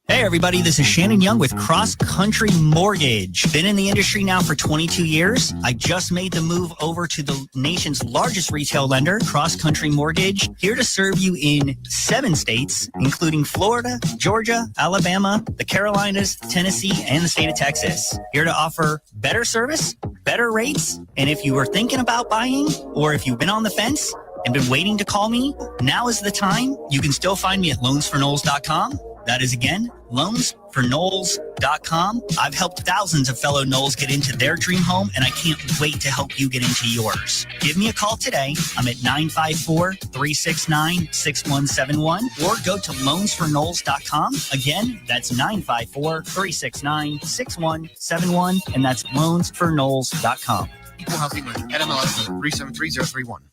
Hey everybody, this is Shannon Young with Cross Country Mortgage. Been in the industry now for 22 years. I just made the move over to the nation's largest retail lender, Cross Country Mortgage, here to serve you in 7 states, including Florida, Georgia, Alabama, the Carolinas, Tennessee, and the state of Texas. Here to offer better service, better rates, and if you are thinking about buying or if you've been on the fence and been waiting to call me, now is the time. You can still find me at loansforknowles.com. That is, again, loansforknowles.com. I've helped thousands of fellow Knowles get into their dream home, and I can't wait to help you get into yours. Give me a call today. I'm at 954-369-6171, or go to loansforknowles.com. Again, that's 954-369-6171, and that's loansforknowles.com. Equal housing lender, NMLS 373031.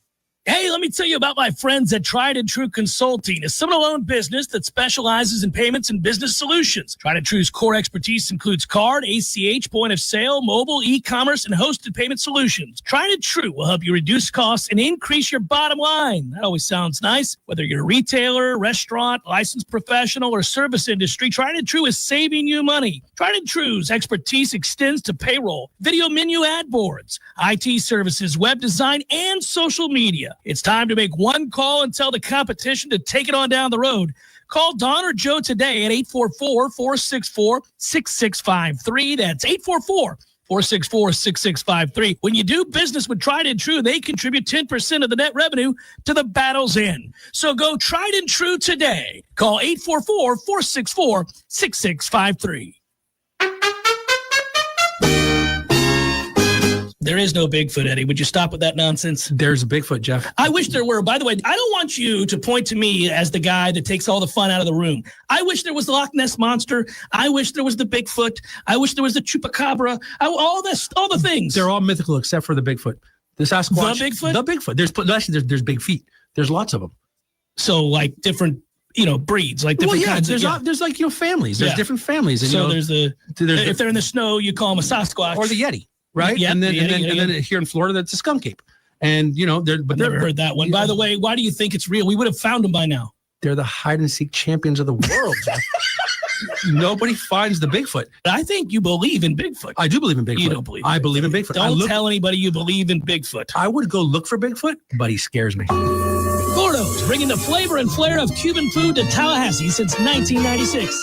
Hey, let me tell you about my friends at Tried and True Consulting, a Seminole-owned business that specializes in payments and business solutions. Tried and True's core expertise includes card, ACH, point of sale, mobile, e-commerce, and hosted payment solutions. Tried and True will help you reduce costs and increase your bottom line. That always sounds nice. Whether you're a retailer, restaurant, licensed professional, or service industry, Tried and True is saving you money. Tried and True's expertise extends to payroll, video menu ad boards, IT services, web design, and social media. It's time to make one call and tell the competition to take it on down the road. Call Don or Joe today at 844-464-6653. That's 844-464-6653. When you do business with Tried and True, they contribute 10% of the net revenue to the battle's end. So go Tried and True today. Call 844-464-6653. There is no Bigfoot, Eddie. Would you stop with that nonsense? There's a Bigfoot, Jeff. I wish there were. By the way, I don't want you to point to me as the guy that takes all the fun out of the room. I wish there was the Loch Ness Monster. I wish there was the Bigfoot. I wish there was the Chupacabra. All the things. They're all mythical except for the Bigfoot. The Sasquatch. The Bigfoot? The Bigfoot. There's big feet. There's lots of them. So like different, breeds, like different kinds. There's like, families. There's different families. And, so there's if they're in the snow, you call them a Sasquatch. Or the Yeti. Right, yeah, and then here in Florida, that's a skunk ape, And, I've never heard that one. By the way, why do you think it's real? We would have found them by now. They're the hide and seek champions of the world. Nobody finds the Bigfoot. I think you believe in Bigfoot. I do believe in Bigfoot. You don't believe. I believe in Bigfoot. Don't tell anybody you believe in Bigfoot. I would go look for Bigfoot, but he scares me. Gordo's, bringing the flavor and flair of Cuban food to Tallahassee since 1996.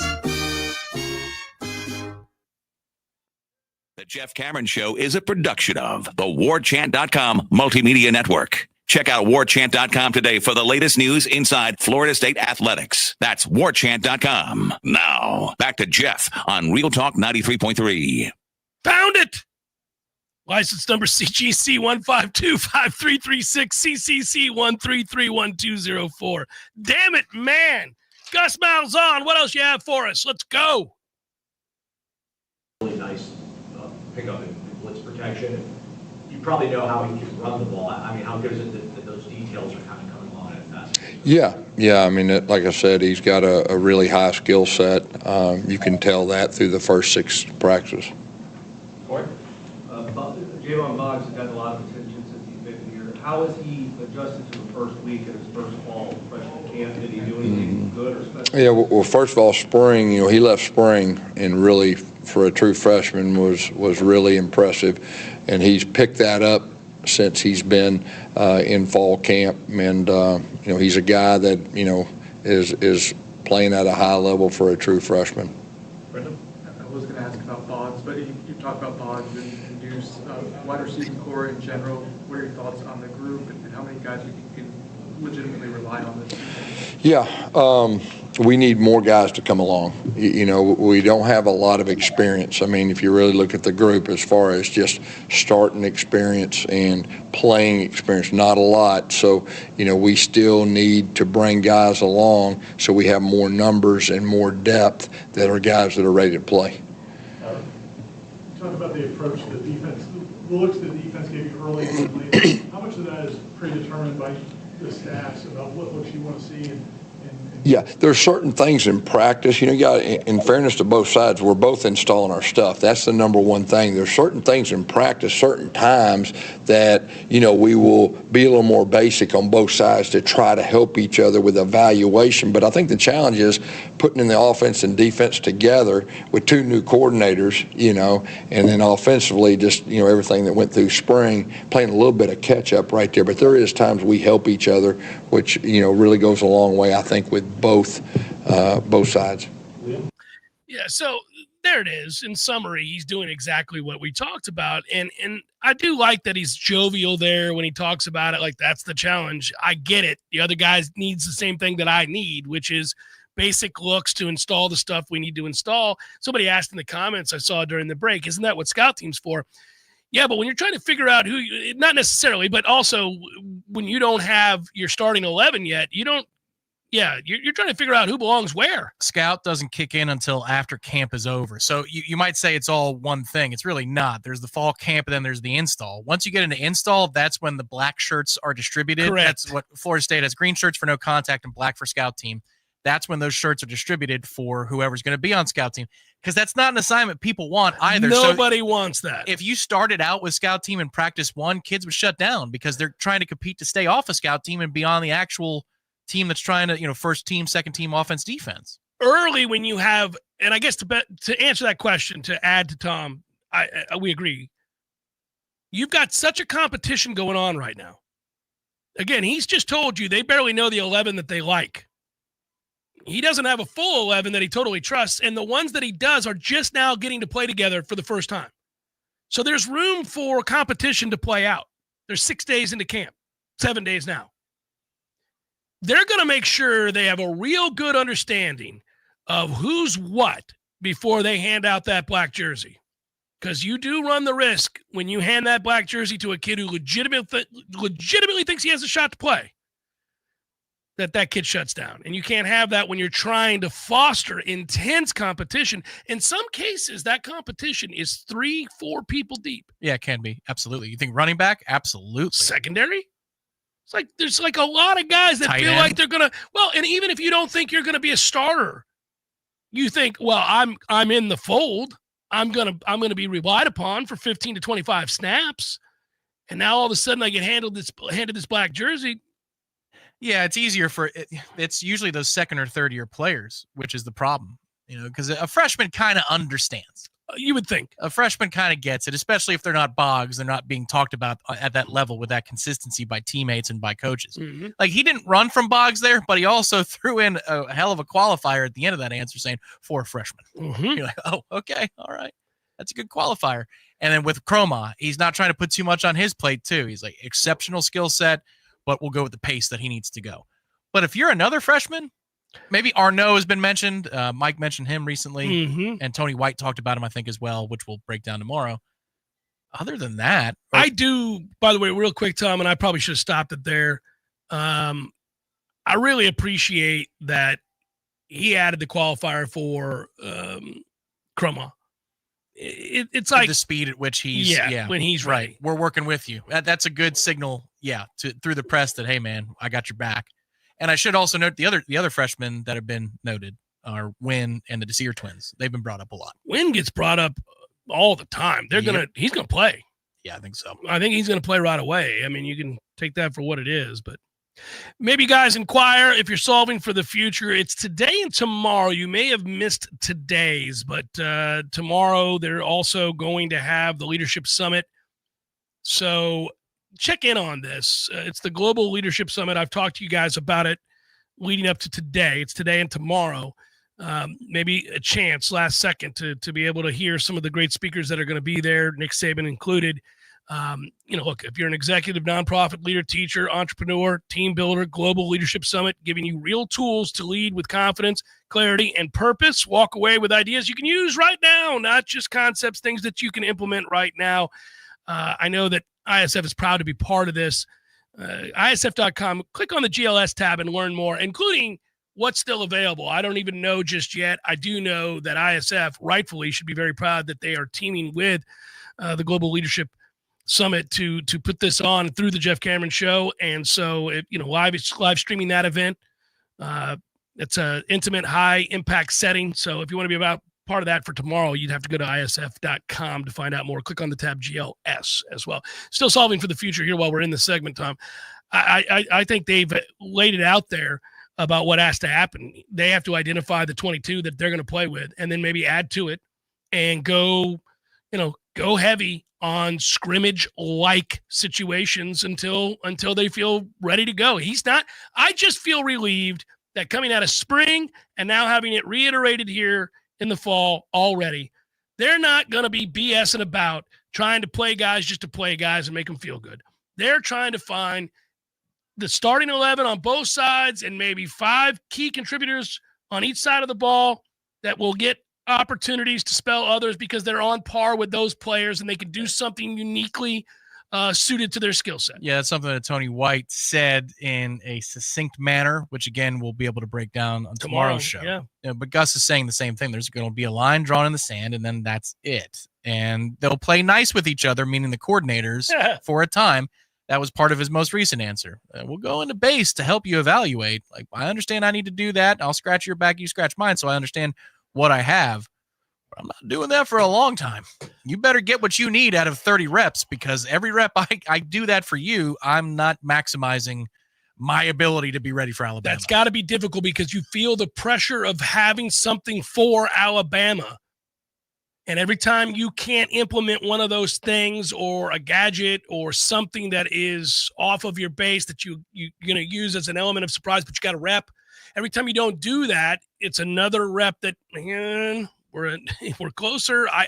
The Jeff Cameron Show is a production of the Warchant.com Multimedia Network. Check out Warchant.com today for the latest news inside Florida State athletics. That's Warchant.com. Now, back to Jeff on Real Talk 93.3. Found it! License number CGC 1525336, CCC 1331204. Damn it, man! Gus Malzahn, what else you have for us? Let's go! Really nice pickup in blitz protection. You probably know how he can run the ball. I mean, how good is it that those details are kind of coming along at fast? Yeah. I mean, like I said, he's got a really high skill set. You can tell that through the first 6 practices. Corey? Javon Boggs has gotten a lot of attention since he's been here. How has he adjusted to the first week of his first fall freshman camp? Did he do anything good or special? Yeah, well, first of all, spring, he left spring and really, for a true freshman, was really impressive. And he's picked that up since he's been in fall camp. And, he's a guy that, is playing at a high level for a true freshman. Brendan? I was going to ask about Boggs, but you talked about Boggs and Deuce, wide receiving core in general. What are your thoughts on the group and how many guys you can legitimately rely on this season? Yeah, we need more guys to come along. We don't have a lot of experience. I mean, if you really look at the group as far as just starting experience and playing experience, not a lot. So, we still need to bring guys along so we have more numbers and more depth that are guys that are ready to play. Talk about the approach to the defense. The looks the defense gave you early and late. How much of that is predetermined by the staffs about what looks you want to see? Yeah, there's certain things in practice. You got, in fairness to both sides, we're both installing our stuff. That's the number one thing. There's certain things in practice, certain times that, we will be a little more basic on both sides to try to help each other with evaluation. But I think the challenge is putting in the offense and defense together with 2 new coordinators, and then offensively just, everything that went through spring, playing a little bit of catch up right there. But there is times we help each other, which, really goes a long way, I think, with both sides. Yeah, so there it is. In summary, he's doing exactly what we talked about. And I do like that he's jovial there when he talks about it, like that's the challenge. I get it. The other guy needs the same thing that I need, which is basic looks to install the stuff we need to install. Somebody asked in the comments I saw during the break, isn't that what scout team's for? Yeah, but when you're trying to figure out who, not necessarily, but also when you don't have your starting 11 yet, you're trying to figure out who belongs where. Scout doesn't kick in until after camp is over. So you might say it's all one thing. It's really not. There's the fall camp, and then there's the install. Once you get into install, that's when the black shirts are distributed. Correct. That's what Florida State has: green shirts for no contact and black for scout team. That's when those shirts are distributed for whoever's going to be on scout team, because that's not an assignment people want either. Nobody wants that. If you started out with scout team in practice 1, kids would shut down because they're trying to compete to stay off a scout team and be on the actual team that's trying to, first team, second team offense, defense. Early when you have, and I guess to answer that question, to add to Tom, we agree. You've got such a competition going on right now. Again, he's just told you they barely know the 11 that they like. He doesn't have a full 11 that he totally trusts, and the ones that he does are just now getting to play together for the first time. So there's room for competition to play out. There's 6 days into camp, 7 days now. They're going to make sure they have a real good understanding of who's what before they hand out that black jersey. Because you do run the risk when you hand that black jersey to a kid who legitimately thinks he has a shot to play, that kid shuts down. And you can't have that when you're trying to foster intense competition. In some cases, that competition is 3-4 people deep. Yeah, it can be. Absolutely. You think running back? Absolutely. Secondary? It's like there's like a lot of guys that feel like they're gonna. Well, and even if you don't think you're gonna be a starter, you think, well, I'm in the fold. I'm gonna be relied upon for 15 to 25 snaps. And now all of a sudden I get handed this black jersey. Yeah, it's easier it's usually those second or third year players, which is the problem, because a freshman kind of understands. You would think a freshman kind of gets it, especially if they're not Boggs. They're not being talked about at that level with that consistency by teammates and by coaches. Mm-hmm. Like, he didn't run from Boggs there, but he also threw in a hell of a qualifier at the end of that answer saying, for a freshman. Mm-hmm. You're like, oh, okay, all right. That's a good qualifier. And then with Chroma, he's not trying to put too much on his plate too. He's like, exceptional skill set, but we'll go with the pace that he needs to go. But if you're another freshman, maybe Arnaud has been mentioned. Mike mentioned him recently, Mm-hmm. and Tony White talked about him, I think, as well, which we'll break down tomorrow. Other than that, I do, by the way, real quick, Tom, and I probably should have stopped it there. I really appreciate that he added the qualifier for Chroma. It's like the speed at which he's when he's right. ready. We're working with you. That's a good signal, through the press that, hey man, I got your back. And I should also note the other freshmen that have been noted are Wynn and the Desir twins. They've been brought up a lot. Wynn gets brought up all the time. He's gonna play. Yeah, I think so. I think he's gonna play right away. I mean, you can take that for what it is, but maybe guys inquire if you're solving for the future. It's today and tomorrow. You may have missed today's, but tomorrow they're also going to have the Leadership Summit. So check in on this. It's the Global Leadership Summit. I've talked to you guys about it leading up to today. It's today and tomorrow. Maybe a chance last second to be able to hear some of the great speakers that are going to be there, Nick Saban included. Look, if you're an executive, nonprofit leader, teacher, entrepreneur, team builder, Global Leadership Summit, giving you real tools to lead with confidence, clarity, and purpose. Walk away with ideas you can use right now, not just concepts, things that you can implement right now. I know that ISF is proud to be part of this. ISF.com, click on the GLS tab and learn more, including what's still available. I don't even know just yet. I do know that ISF rightfully should be very proud that they are teaming with the Global Leadership Summit to put this on through the Jeff Cameron Show. And so, live streaming that event. It's a intimate, high impact setting. So if you want to be about part of that for tomorrow, you'd have to go to isf.com to find out more. Click on the tab GLS as well. Still solving for the future here while we're in the segment, Tom. I think they've laid it out there about what has to happen. They have to identify the 22 that they're going to play with, and then maybe add to it and go heavy on scrimmage-like situations until they feel ready to go. I just feel relieved that coming out of spring and now having it reiterated here in the fall already, they're not going to be BSing about trying to play guys just to play guys and make them feel good. They're trying to find the starting 11 on both sides and maybe 5 key contributors on each side of the ball that will get opportunities to spell others because they're on par with those players and they can do something uniquely suited to their skill set. Yeah, that's something that Tony White said in a succinct manner, which again we'll be able to break down on tomorrow's show. Yeah. But Gus is saying the same thing. There's going to be a line drawn in the sand, and then that's it. And they'll play nice with each other, meaning the coordinators, for a time. That was part of his most recent answer. We'll go into base to help you evaluate. Like, I understand I need to do that. I'll scratch your back, you scratch mine, so I understand what I have. But I'm not doing that for a long time. You better get what you need out of 30 reps, because every rep I do that for you, I'm not maximizing my ability to be ready for Alabama. That's got to be difficult because you feel the pressure of having something for Alabama. And every time you can't implement one of those things or a gadget or something that is off of your base that you're going to use as an element of surprise, but you got to rep. Every time you don't do that, it's another rep that, man, we're closer. I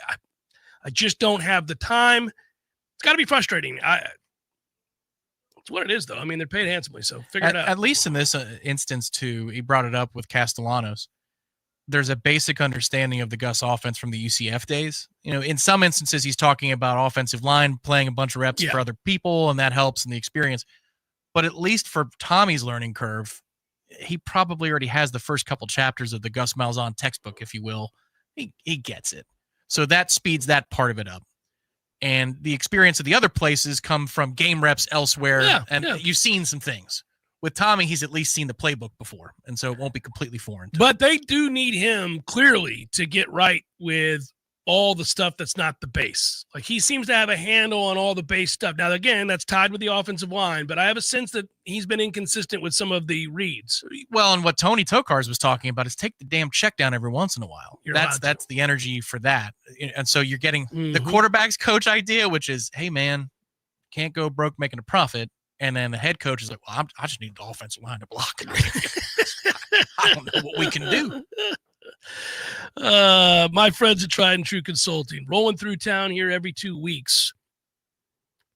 just don't have the time. It's got to be frustrating. It's what it is, though. I mean, they're paid handsomely, so figure it out. At least in this instance, too, he brought it up with Castellanos. There's a basic understanding of the Gus offense from the UCF days. In some instances, he's talking about offensive line playing a bunch of reps for other people, and that helps in the experience. But at least for Tommy's learning curve, he probably already has the first couple chapters of the Gus Malzahn textbook, if you will. He gets it. So that speeds that part of it up. And the experience of the other places come from game reps elsewhere, you've seen some things. With Tommy, he's at least seen the playbook before, and so it won't be completely foreign. But they do need him, clearly, to get right with all the stuff that's not the base. Like, he seems to have a handle on all the base stuff. Now, again, that's tied with the offensive line, but I have a sense that he's been inconsistent with some of the reads. Well, and what Tony Tokars was talking about is take the damn check down every once in a while. That's the energy for that. And so you're getting the quarterback's coach idea, which is, hey, man, can't go broke making a profit. And then the head coach is like, well, I just need the offensive line to block. I don't know what we can do. My friends at Tried and True Consulting, rolling through town here every 2 weeks,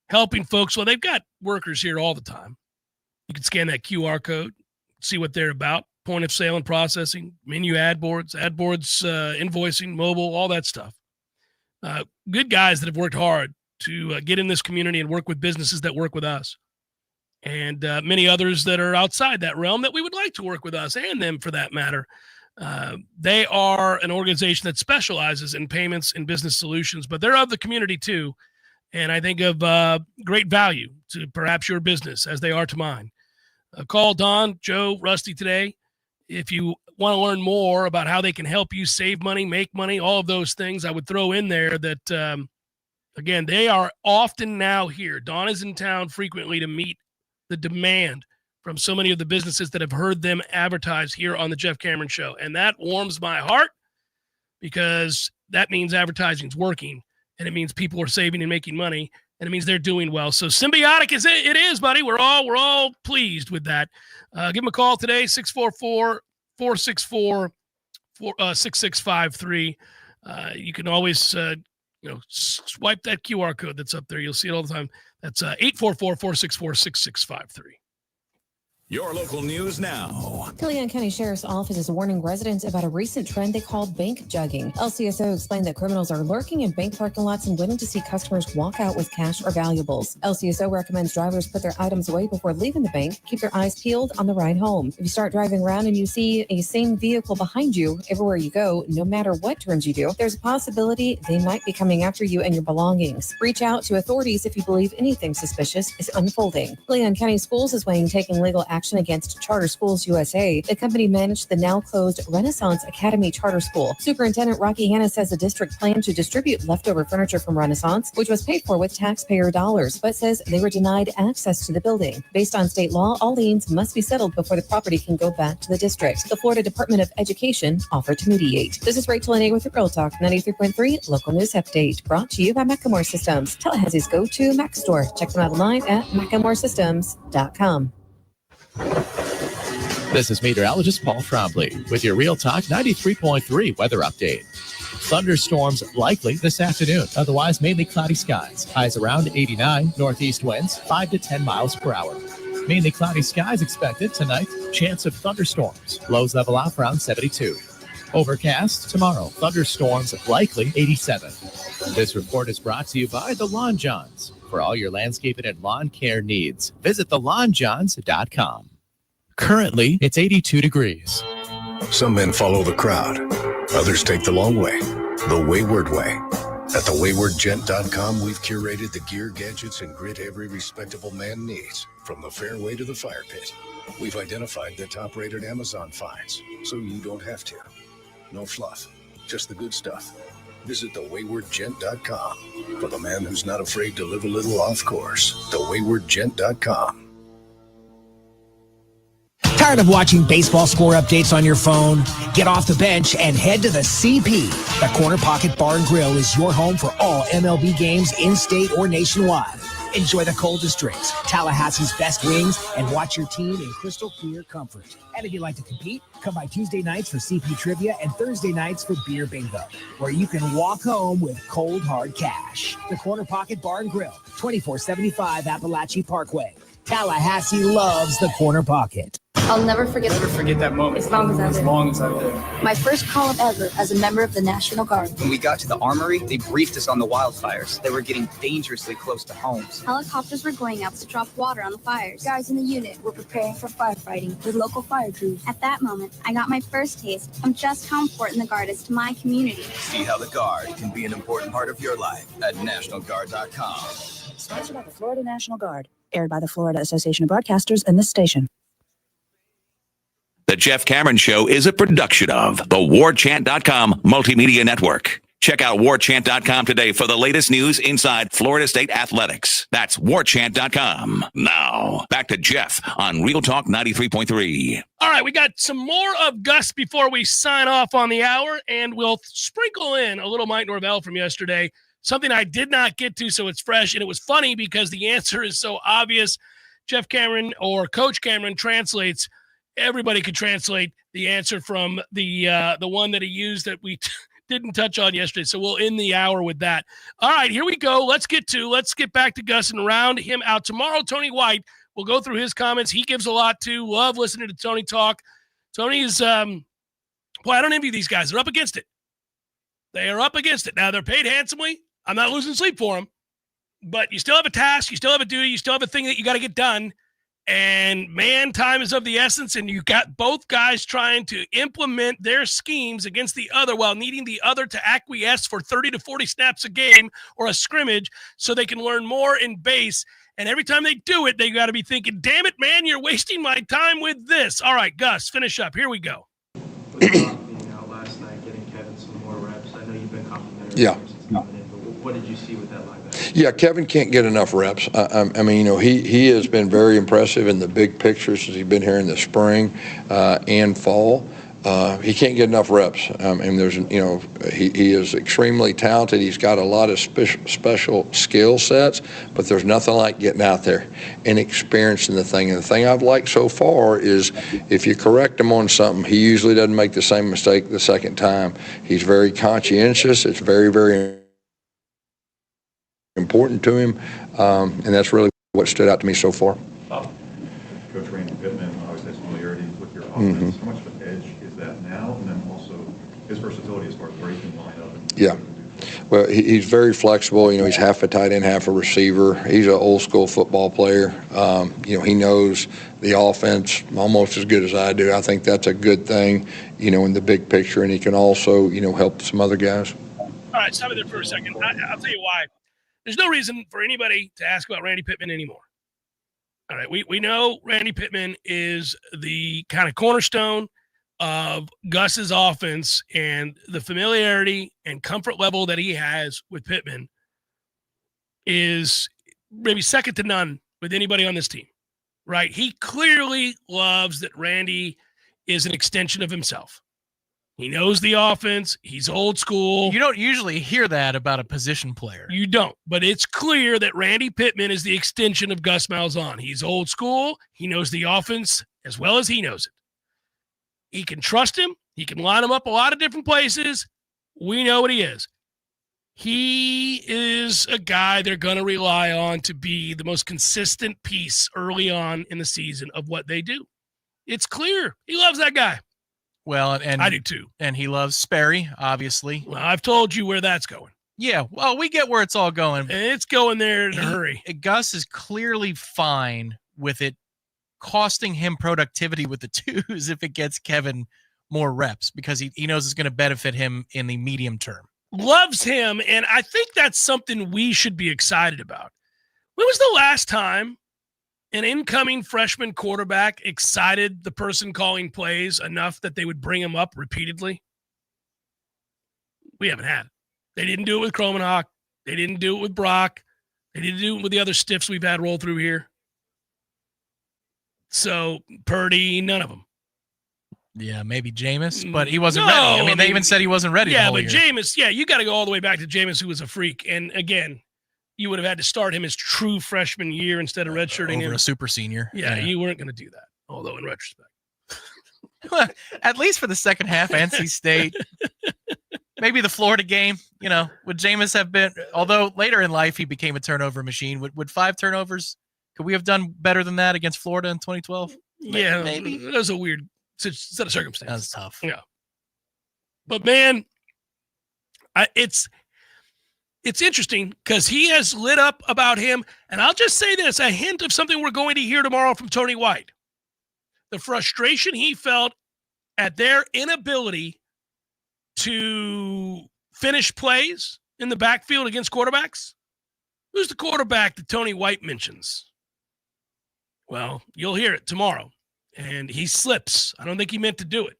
helping folks. Well, they've got workers here all the time. You can scan that QR code, see what they're about, point of sale and processing, menu ad boards, invoicing, mobile, all that stuff. Good guys that have worked hard to get in this community and work with businesses that work with us. And many others that are outside that realm that we would like to work with us and them for that matter. They are an organization that specializes in payments and business solutions, but they're of the community too. And I think of great value to perhaps your business as they are to mine. Call Don, Joe, Rusty today. If you want to learn more about how they can help you save money, make money, all of those things, I would throw in there that, again, they are often now here. Don is in town frequently to meet the demand from so many of the businesses that have heard them advertise here on the Jeff Cameron Show. And that warms my heart because that means advertising is working, and it means people are saving and making money, and it means they're doing well. So symbiotic is it is, buddy. We're all pleased with that. Give them a call today, 644-464-6653. You can always swipe that QR code that's up there. You'll see it all the time. That's 844-464-6653. Your local news now. Leon County Sheriff's Office is warning residents about a recent trend they call bank jugging. LCSO explained that criminals are lurking in bank parking lots and waiting to see customers walk out with cash or valuables. LCSO recommends drivers put their items away before leaving the bank. Keep their eyes peeled on the ride home. If you start driving around and you see a same vehicle behind you everywhere you go, no matter what turns you do, there's a possibility they might be coming after you and your belongings. Reach out to authorities if you believe anything suspicious is unfolding. Leon County Schools is weighing taking legal action against Charter Schools USA. The company managed the now closed Renaissance Academy Charter School. Superintendent Rocky Hanna says the district planned to distribute leftover furniture from Renaissance, which was paid for with taxpayer dollars, but says they were denied access to the building. Based on state law, all liens must be settled before the property can go back to the district. The Florida Department of Education offered to mediate. This is Rachel and A with the Real Talk 93.3 Local News Update, brought to you by Macklemore Systems, Tallahassee's go-to Mac store. Check them out online at MacklemoreSystems.com. This is meteorologist Paul Trombley with your Real Talk 93.3 weather update. Thunderstorms likely this afternoon, otherwise mainly cloudy skies. Highs around 89, northeast winds 5 to 10 miles per hour. Mainly cloudy skies expected tonight, chance of thunderstorms. Lows level out around 72. Overcast tomorrow, thunderstorms likely 87. This report is brought to you by the Lawn Johns. For all your landscaping and lawn care needs, visit thelawnjohns.com. Currently, it's 82 degrees. Some men follow the crowd. Others take the long way, the wayward way. At thewaywardgent.com, we've curated the gear, gadgets, and grit every respectable man needs, from the fairway to the fire pit. We've identified the top-rated Amazon finds, so you don't have to. No fluff, just the good stuff. Visit thewaywardgent.com for the man who's not afraid to live a little off course. Thewaywardgent.com. Tired of watching baseball score updates on your phone? Get off the bench and head to the CP. The Corner Pocket Bar and Grill is your home for all MLB games in-state or nationwide. Enjoy the coldest drinks, Tallahassee's best wings, and watch your team in crystal clear comfort. And if you'd like to compete, come by Tuesday nights for CP Trivia and Thursday nights for Beer Bingo, where you can walk home with cold, hard cash. The Corner Pocket Bar and Grill, 2475 Appalachia Parkway. Tallahassee loves the Corner Pocket. I'll never forget that moment. As long as I live. My first call ever as a member of the National Guard. When we got to the armory, they briefed us on the wildfires. They were getting dangerously close to homes. Helicopters were going out to drop water on the fires. Guys in the unit were preparing for firefighting with local fire crews. At that moment, I got my first taste of just how important the Guard is to my community. See how the Guard can be an important part of your life at NationalGuard.com. Sponsored by the Florida National Guard. Aired by the Florida Association of Broadcasters and this station. The Jeff Cameron Show is a production of the Warchant.com Multimedia Network. Check out Warchant.com today for the latest news inside Florida State athletics. That's Warchant.com. Now, back to Jeff on Real Talk 93.3. All right, we got some more of Gus before we sign off on the hour, and we'll sprinkle in a little Mike Norvell from yesterday, something I did not get to, so it's fresh, and it was funny because the answer is so obvious. Jeff Cameron or Coach Cameron translates. Everybody could translate the answer from the one that he used that we didn't touch on yesterday, so we'll end the hour with that. All right, here we go. Let's get back to Gus and round him out. Tomorrow, Tony White will go through his comments. He gives a lot too. Love listening to Tony talk. Tony's, I don't envy these guys. They're up against it. They are up against it. Now, they're paid handsomely. I'm not losing sleep for them, but you still have a task. You still have a duty. You still have a thing that you got to get done. And, man, time is of the essence, and you got both guys trying to implement their schemes against the other while needing the other to acquiesce for 30 to 40 snaps a game or a scrimmage so they can learn more in base. And every time they do it, they got to be thinking, damn it, man, you're wasting my time with this. All right, Gus, finish up. Here we go. Last night, getting Kevin some more reps. I know you've been complimentary. Yeah. What did you see with that linebacker? Yeah, Kevin can't get enough reps. I mean, he has been very impressive in the big picture since he's been here in the spring and fall. He can't get enough reps. And there's, he is extremely talented. He's got a lot of special skill sets, but there's nothing like getting out there and experiencing the thing. And the thing I've liked so far is if you correct him on something, he usually doesn't make the same mistake the second time. He's very conscientious. It's very, very important to him, and that's really what stood out to me so far. Coach Randy Pittman obviously has familiarity with your offense. How much of an edge is that now, and then also his versatility as far as breaking lineup? Yeah. Well, he's very flexible. He's half a tight end, half a receiver. He's an old school football player. He knows the offense almost as good as I do. I think that's a good thing, in the big picture, and he can also, help some other guys. All right, stop it there for a second. I'll tell you why. There's no reason for anybody to ask about Randy Pittman anymore. All right, we know Randy Pittman is the kind of cornerstone of Gus's offense, and the familiarity and comfort level that he has with Pittman is maybe second to none with anybody on this team, right? He clearly loves that Randy is an extension of himself. He knows the offense. He's old school. You don't usually hear that about a position player. You don't, but it's clear that Randy Pittman is the extension of Gus Malzahn. He's old school. He knows the offense as well as he knows it. He can trust him. He can line him up a lot of different places. We know what he is. He is a guy they're going to rely on to be the most consistent piece early on in the season of what they do. It's clear. He loves that guy. Well, and I do too. And he loves Sperry, obviously. Well, I've told you where that's going. Yeah, well, we get where it's all going. And it's going there in a hurry. Gus is clearly fine with it costing him productivity with the twos if it gets Kevin more reps because he knows it's going to benefit him in the medium term. Loves him, and I think that's something we should be excited about. When was the last time an incoming freshman quarterback excited the person calling plays enough that they would bring him up repeatedly? We haven't had it. They didn't do it with Kromenhoek. They didn't do it with Brock. They didn't do it with the other stiffs we've had roll through here. So, Purdy, none of them. Yeah, maybe Jameis, but he wasn't ready. I mean, they even said he wasn't ready. Yeah, but Jameis, you got to go all the way back to Jameis, who was a freak. And again, you would have had to start him his true freshman year instead of redshirting him. Over a super senior. Yeah, you weren't going to do that, although in retrospect. At least for the second half, NC State. Maybe the Florida game, would Jameis have been, although later in life he became a turnover machine, would 5 turnovers, could we have done better than that against Florida in 2012? Yeah, maybe. That was a weird set of circumstances. That was tough. Yeah. But, man, it's interesting because he has lit up about him. And I'll just say this, a hint of something we're going to hear tomorrow from Tony White. The frustration he felt at their inability to finish plays in the backfield against quarterbacks. Who's the quarterback that Tony White mentions? Well, you'll hear it tomorrow. And he slips. I don't think he meant to do it.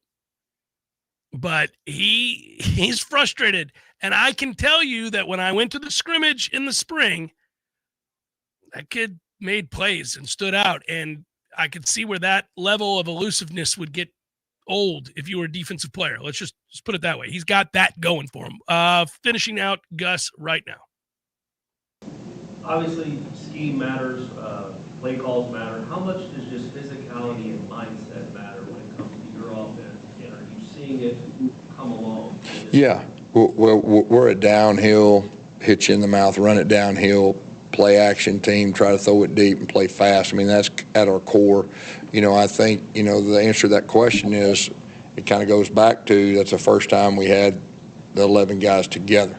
But he's frustrated And I can tell you that when I went to the scrimmage in the spring, that kid made plays and stood out. And I could see where that level of elusiveness would get old if you were a defensive player. Let's just put it that way. He's got that going for him. Finishing out Gus right now. Obviously, scheme matters, play calls matter. How much does just physicality and mindset matter when it comes to your offense? And are you seeing it come along? Yeah. We're a downhill, hit you in the mouth, run it downhill, play action team, try to throw it deep and play fast. I mean, that's at our core. I think, the answer to that question is it kind of goes back to that's the first time we had the 11 guys together.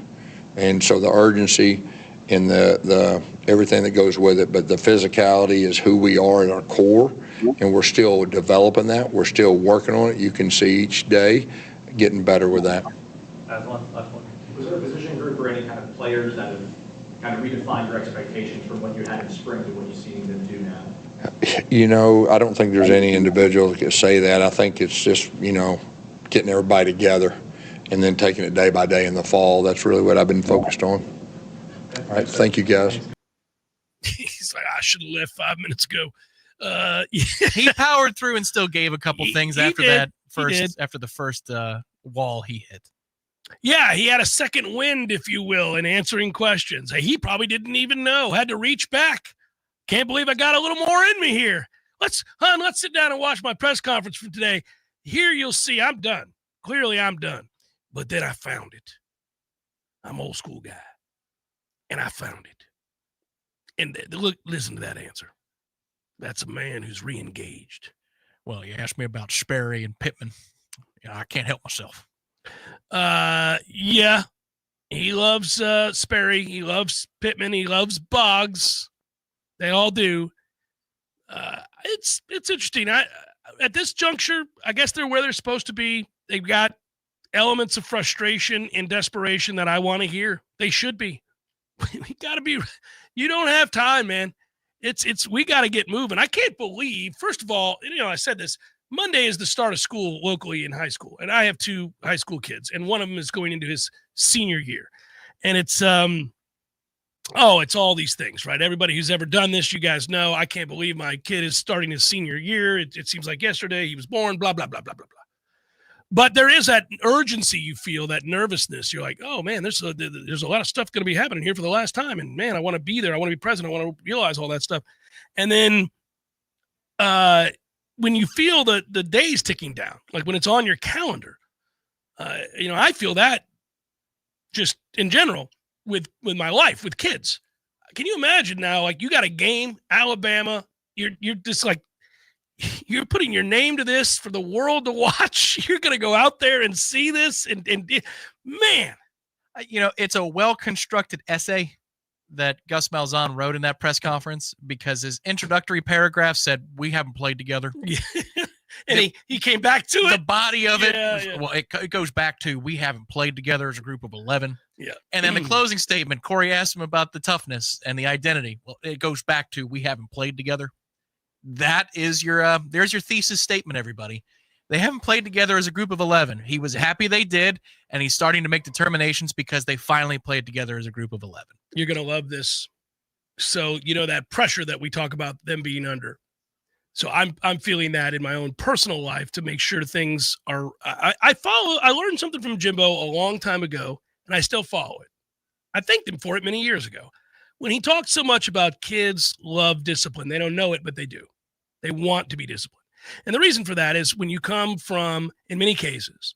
And so the urgency and the everything that goes with it, but the physicality is who we are at our core, and we're still developing that. We're still working on it. You can see each day getting better with that. Last one. Was there a position group or any kind of players that have kind of redefined your expectations from what you had in spring to what you're seeing them do now? I don't think there's any individual that can say that. I think it's just, getting everybody together and then taking it day by day in the fall. That's really what I've been focused on. All right. Thank you, guys. He's like, I should have left 5 minutes ago. He powered through and still gave a couple things after did. after the first wall he hit. Yeah, he had a second wind, if you will, in answering questions. He probably didn't even know, had to reach back. Can't believe I got a little more in me here. Let's sit down and watch my press conference from today. Here you'll see I'm done. Clearly I'm done. But then I found it. I'm old school guy. And I found it. And look, listen to that answer. That's a man who's re-engaged. Well, you asked me about Sperry and Pittman. I can't help myself. Yeah. He loves Sperry. He loves Pittman. He loves Boggs. They all do. It's interesting. At this juncture, I guess they're where they're supposed to be. They've got elements of frustration and desperation that I want to hear. They should be. We got to be. You don't have time, man. We got to get moving. I can't believe, first of all, I said this, Monday is the start of school locally in high school. And I have 2 high school kids, and one of them is going into his senior year. And it's all these things, right? Everybody who's ever done this, you guys know, I can't believe my kid is starting his senior year. It seems like yesterday he was born, blah, blah, blah, blah, blah, blah. But there is that urgency you feel, that nervousness. You're like, oh, man, there's a lot of stuff going to be happening here for the last time. And, man, I want to be there. I want to be present. I want to realize all that stuff. And then when you feel the days ticking down, like when it's on your calendar, I feel that just in general with my life, with kids. Can you imagine now, like you got a game, Alabama, you're just like, you're putting your name to this for the world to watch. You're going to go out there and see this. And man, it's a well-constructed essay that Gus Malzahn wrote in that press conference because his introductory paragraph said, we haven't played together. And he came back to it. The body of it. Yeah. Well, it goes back to, we haven't played together as a group of 11. Yeah. And then the closing statement, Corey asked him about the toughness and the identity. Well, it goes back to, we haven't played together. That is there's your thesis statement, everybody. They haven't played together as a group of 11. He was happy they did, and he's starting to make determinations because they finally played together as a group of 11. You're going to love this. So, that pressure that we talk about them being under. So I'm feeling that in my own personal life to make sure things are I learned something from Jimbo a long time ago, and I still follow it. I thanked him for it many years ago. When he talked so much about kids love discipline, they don't know it, but they do. They want to be disciplined. And the reason for that is when you come from, in many cases,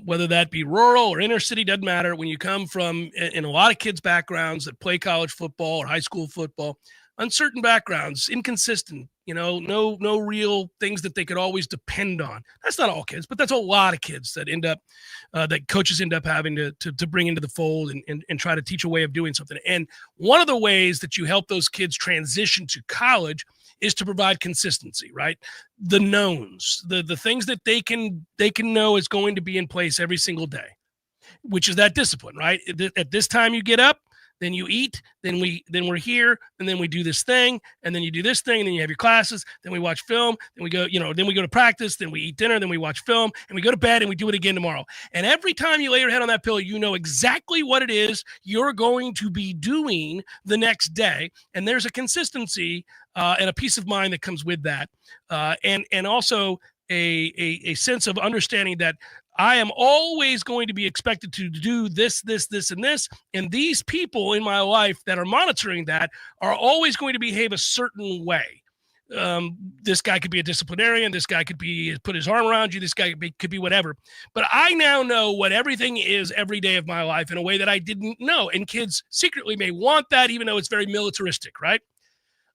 whether that be rural or inner city, doesn't matter. When you come from, in a lot of kids' backgrounds that play college football or high school football, uncertain backgrounds, inconsistent, no real things that they could always depend on. That's not all kids, but that's a lot of kids that end up, that coaches end up having to bring into the fold and try to teach a way of doing something. And one of the ways that you help those kids transition to college is to provide consistency, right? The knowns, the things that they can know is going to be in place every single day, which is that discipline, right? At this time you get up, then you eat, then we're here, and then we do this thing, and then you do this thing, and then you have your classes, then we watch film, then we go, then we go to practice, then we eat dinner, then we watch film, and we go to bed, and we do it again tomorrow. And every time you lay your head on that pillow, you know exactly what it is you're going to be doing the next day. And there's a consistency and a peace of mind that comes with that. And also a sense of understanding that I am always going to be expected to do this, and this. And these people in my life that are monitoring that are always going to behave a certain way. This guy could be a disciplinarian. This guy could be put his arm around you. This guy could be whatever. But I now know what everything is every day of my life in a way that I didn't know. And kids secretly may want that, even though it's very militaristic, right?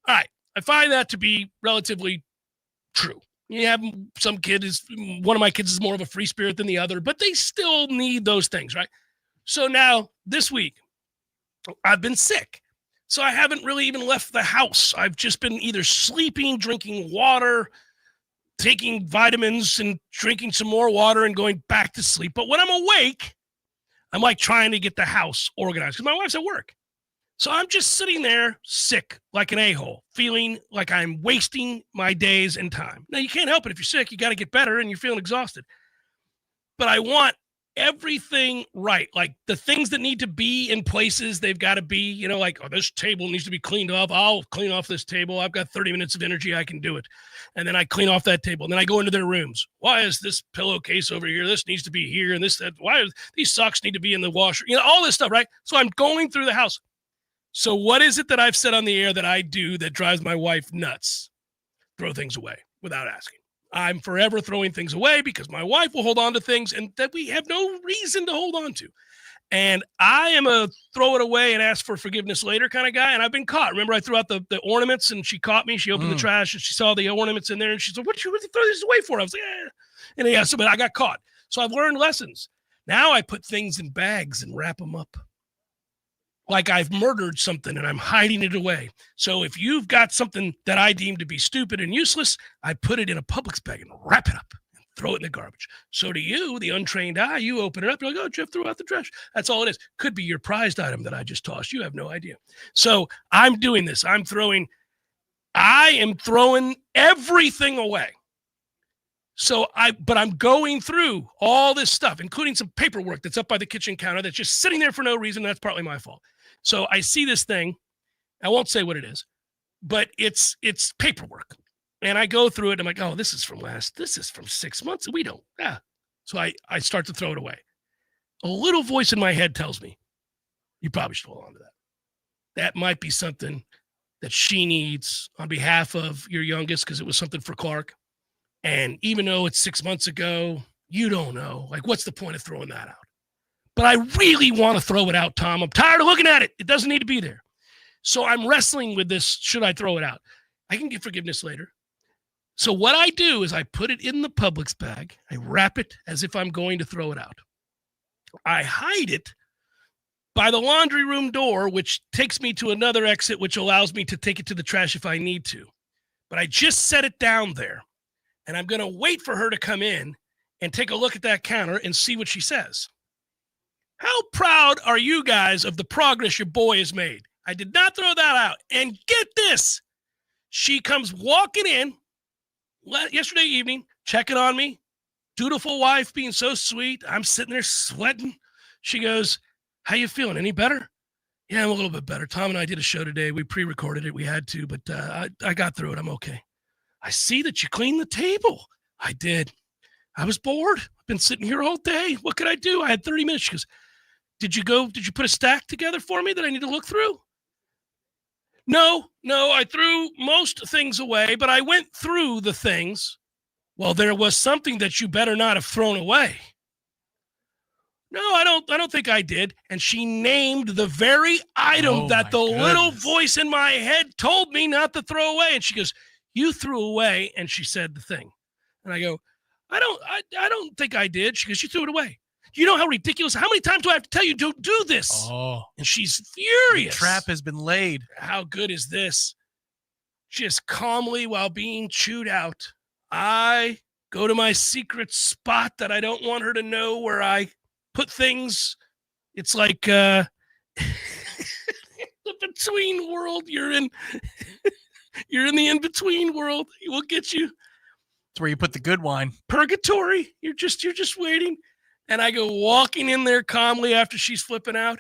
All right. I find that to be relatively true. You have one of my kids is more of a free spirit than the other, but they still need those things, right? So now this week, I've been sick. So I haven't really even left the house. I've just been either sleeping, drinking water, taking vitamins and drinking some more water and going back to sleep. But when I'm awake, I'm like trying to get the house organized because my wife's at work. So I'm just sitting there sick like an a-hole, feeling like I'm wasting my days and time. Now, you can't help it. If you're sick, you got to get better and you're feeling exhausted. But I want everything right. Like the things that need to be in places, they've got to be, like, oh, this table needs to be cleaned off. I'll clean off this table. I've got 30 minutes of energy. I can do it. And then I clean off that table. And then I go into their rooms. Why is this pillowcase over here? This needs to be here. And that. Why is these socks need to be in the washer? All this stuff, right? So I'm going through the house. So what is it that I've said on the air that I do that drives my wife nuts? Throw things away without asking. I'm forever throwing things away because my wife will hold on to things and that we have no reason to hold on to. And I am a throw it away and ask for forgiveness later kind of guy. And I've been caught. Remember, I threw out the ornaments and she caught me. She opened the trash and she saw the ornaments in there and she said, what did you throw this away for? I was like, And but I got caught. So I've learned lessons. Now I put things in bags and wrap them up. Like I've murdered something and I'm hiding it away. So if you've got something that I deem to be stupid and useless, I put it in a Publix bag and wrap it up and throw it in the garbage. So to you, the untrained eye, you open it up, you're like, oh, Jeff threw out the trash. That's all it is. Could be your prized item that I just tossed. You have no idea. So I'm doing this. I am throwing everything away. But I'm going through all this stuff, including some paperwork that's up by the kitchen counter that's just sitting there for no reason. That's partly my fault. So I see this thing. I won't say what it is, but it's paperwork. And I go through it. And I'm like, oh, this is from 6 months. We don't. Yeah. So I start to throw it away. A little voice in my head tells me, you probably should hold on to that. That might be something that she needs on behalf of your youngest because it was something for Clark. And even though it's 6 months ago, you don't know. Like, what's the point of throwing that out? But I really want to throw it out, Tom. I'm tired of looking at it. It doesn't need to be there. So I'm wrestling with this. Should I throw it out? I can get forgiveness later. So what I do is I put it in the Publix bag. I wrap it as if I'm going to throw it out. I hide it by the laundry room door, which takes me to another exit, which allows me to take it to the trash if I need to. But I just set it down there. And I'm going to wait for her to come in and take a look at that counter and see what she says. How proud are you guys of the progress your boy has made? I did not throw that out. And get this. She comes walking in yesterday evening, checking on me. Dutiful wife being so sweet. I'm sitting there sweating. She goes, how you feeling? Any better? Yeah, I'm a little bit better. Tom and I did a show today. We pre-recorded it. We had to, but I got through it. I'm okay. I see that you cleaned the table. I did. I was bored. I've been sitting here all day. What could I do? I had 30 minutes. She goes, did you put a stack together for me that I need to look through? No, I threw most things away, but I went through the things. Well, there was something that you better not have thrown away. No, I don't think I did. And she named the very item that the little voice in my head told me not to throw away. And she goes, you threw away. And she said the thing. And I go, I don't think I did. She goes, you threw it away. You know how ridiculous, how many times do I have to tell you don't do this? Oh. And she's furious. The trap has been laid. How good is this? Just calmly while being chewed out, I go to my secret spot that I don't want her to know where I put things. It's like, in-between world. You're in the in-between world. We'll get you. It's where you put the good wine. Purgatory. You're just waiting. And I go walking in there calmly after she's flipping out.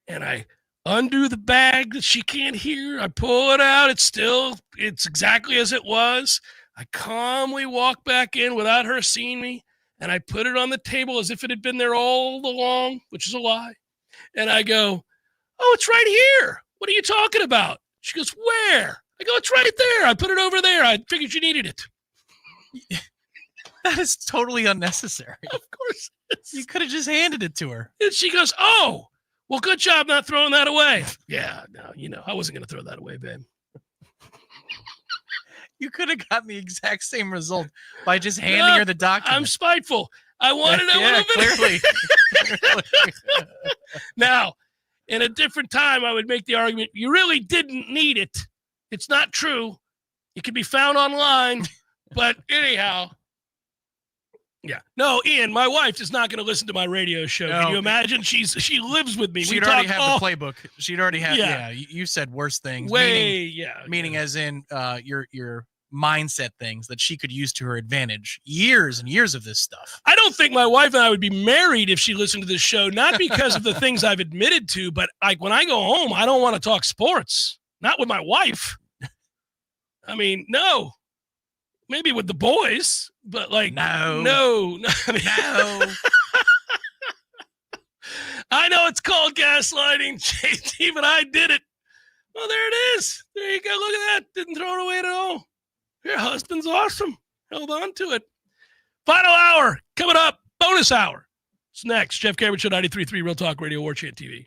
And I undo the bag that she can't hear. I pull it out. It's exactly as it was. I calmly walk back in without her seeing me. And I put it on the table as if it had been there all along, which is a lie. And I go, oh, it's right here. What are you talking about? She goes, where? I go, it's right there. I put it over there. I figured you needed it. That is totally unnecessary. Of course. You could have just handed it to her. And she goes, oh, well, good job not throwing that away. Yeah, no, I wasn't going to throw that away, babe. You could have gotten the exact same result by just handing her the document. I'm spiteful. I wanted to Yeah, clearly. Now, in a different time, I would make the argument, you really didn't need it. It's not true. It can be found online. But anyhow, yeah. No, Ian, my wife is not going to listen to my radio show. No. Can you imagine? She lives with me. She'd already have the playbook. She'd already have, Yeah. You said worse things. Meaning as in your mindset things that she could use to her advantage. Years and years of this stuff. I don't think my wife and I would be married if she listened to this show, not because of the things I've admitted to, but like when I go home, I don't want to talk sports. Not with my wife. I mean, no. Maybe with the boys, but like, no. I know it's called gaslighting, JT, but I did it. Well, there it is. There you go. Look at that. Didn't throw it away at all. Your husband's awesome. Held on to it. Final hour coming up. Bonus hour. It's next. Jeff Cameron Show 93.3 Real Talk Radio, Warchant TV.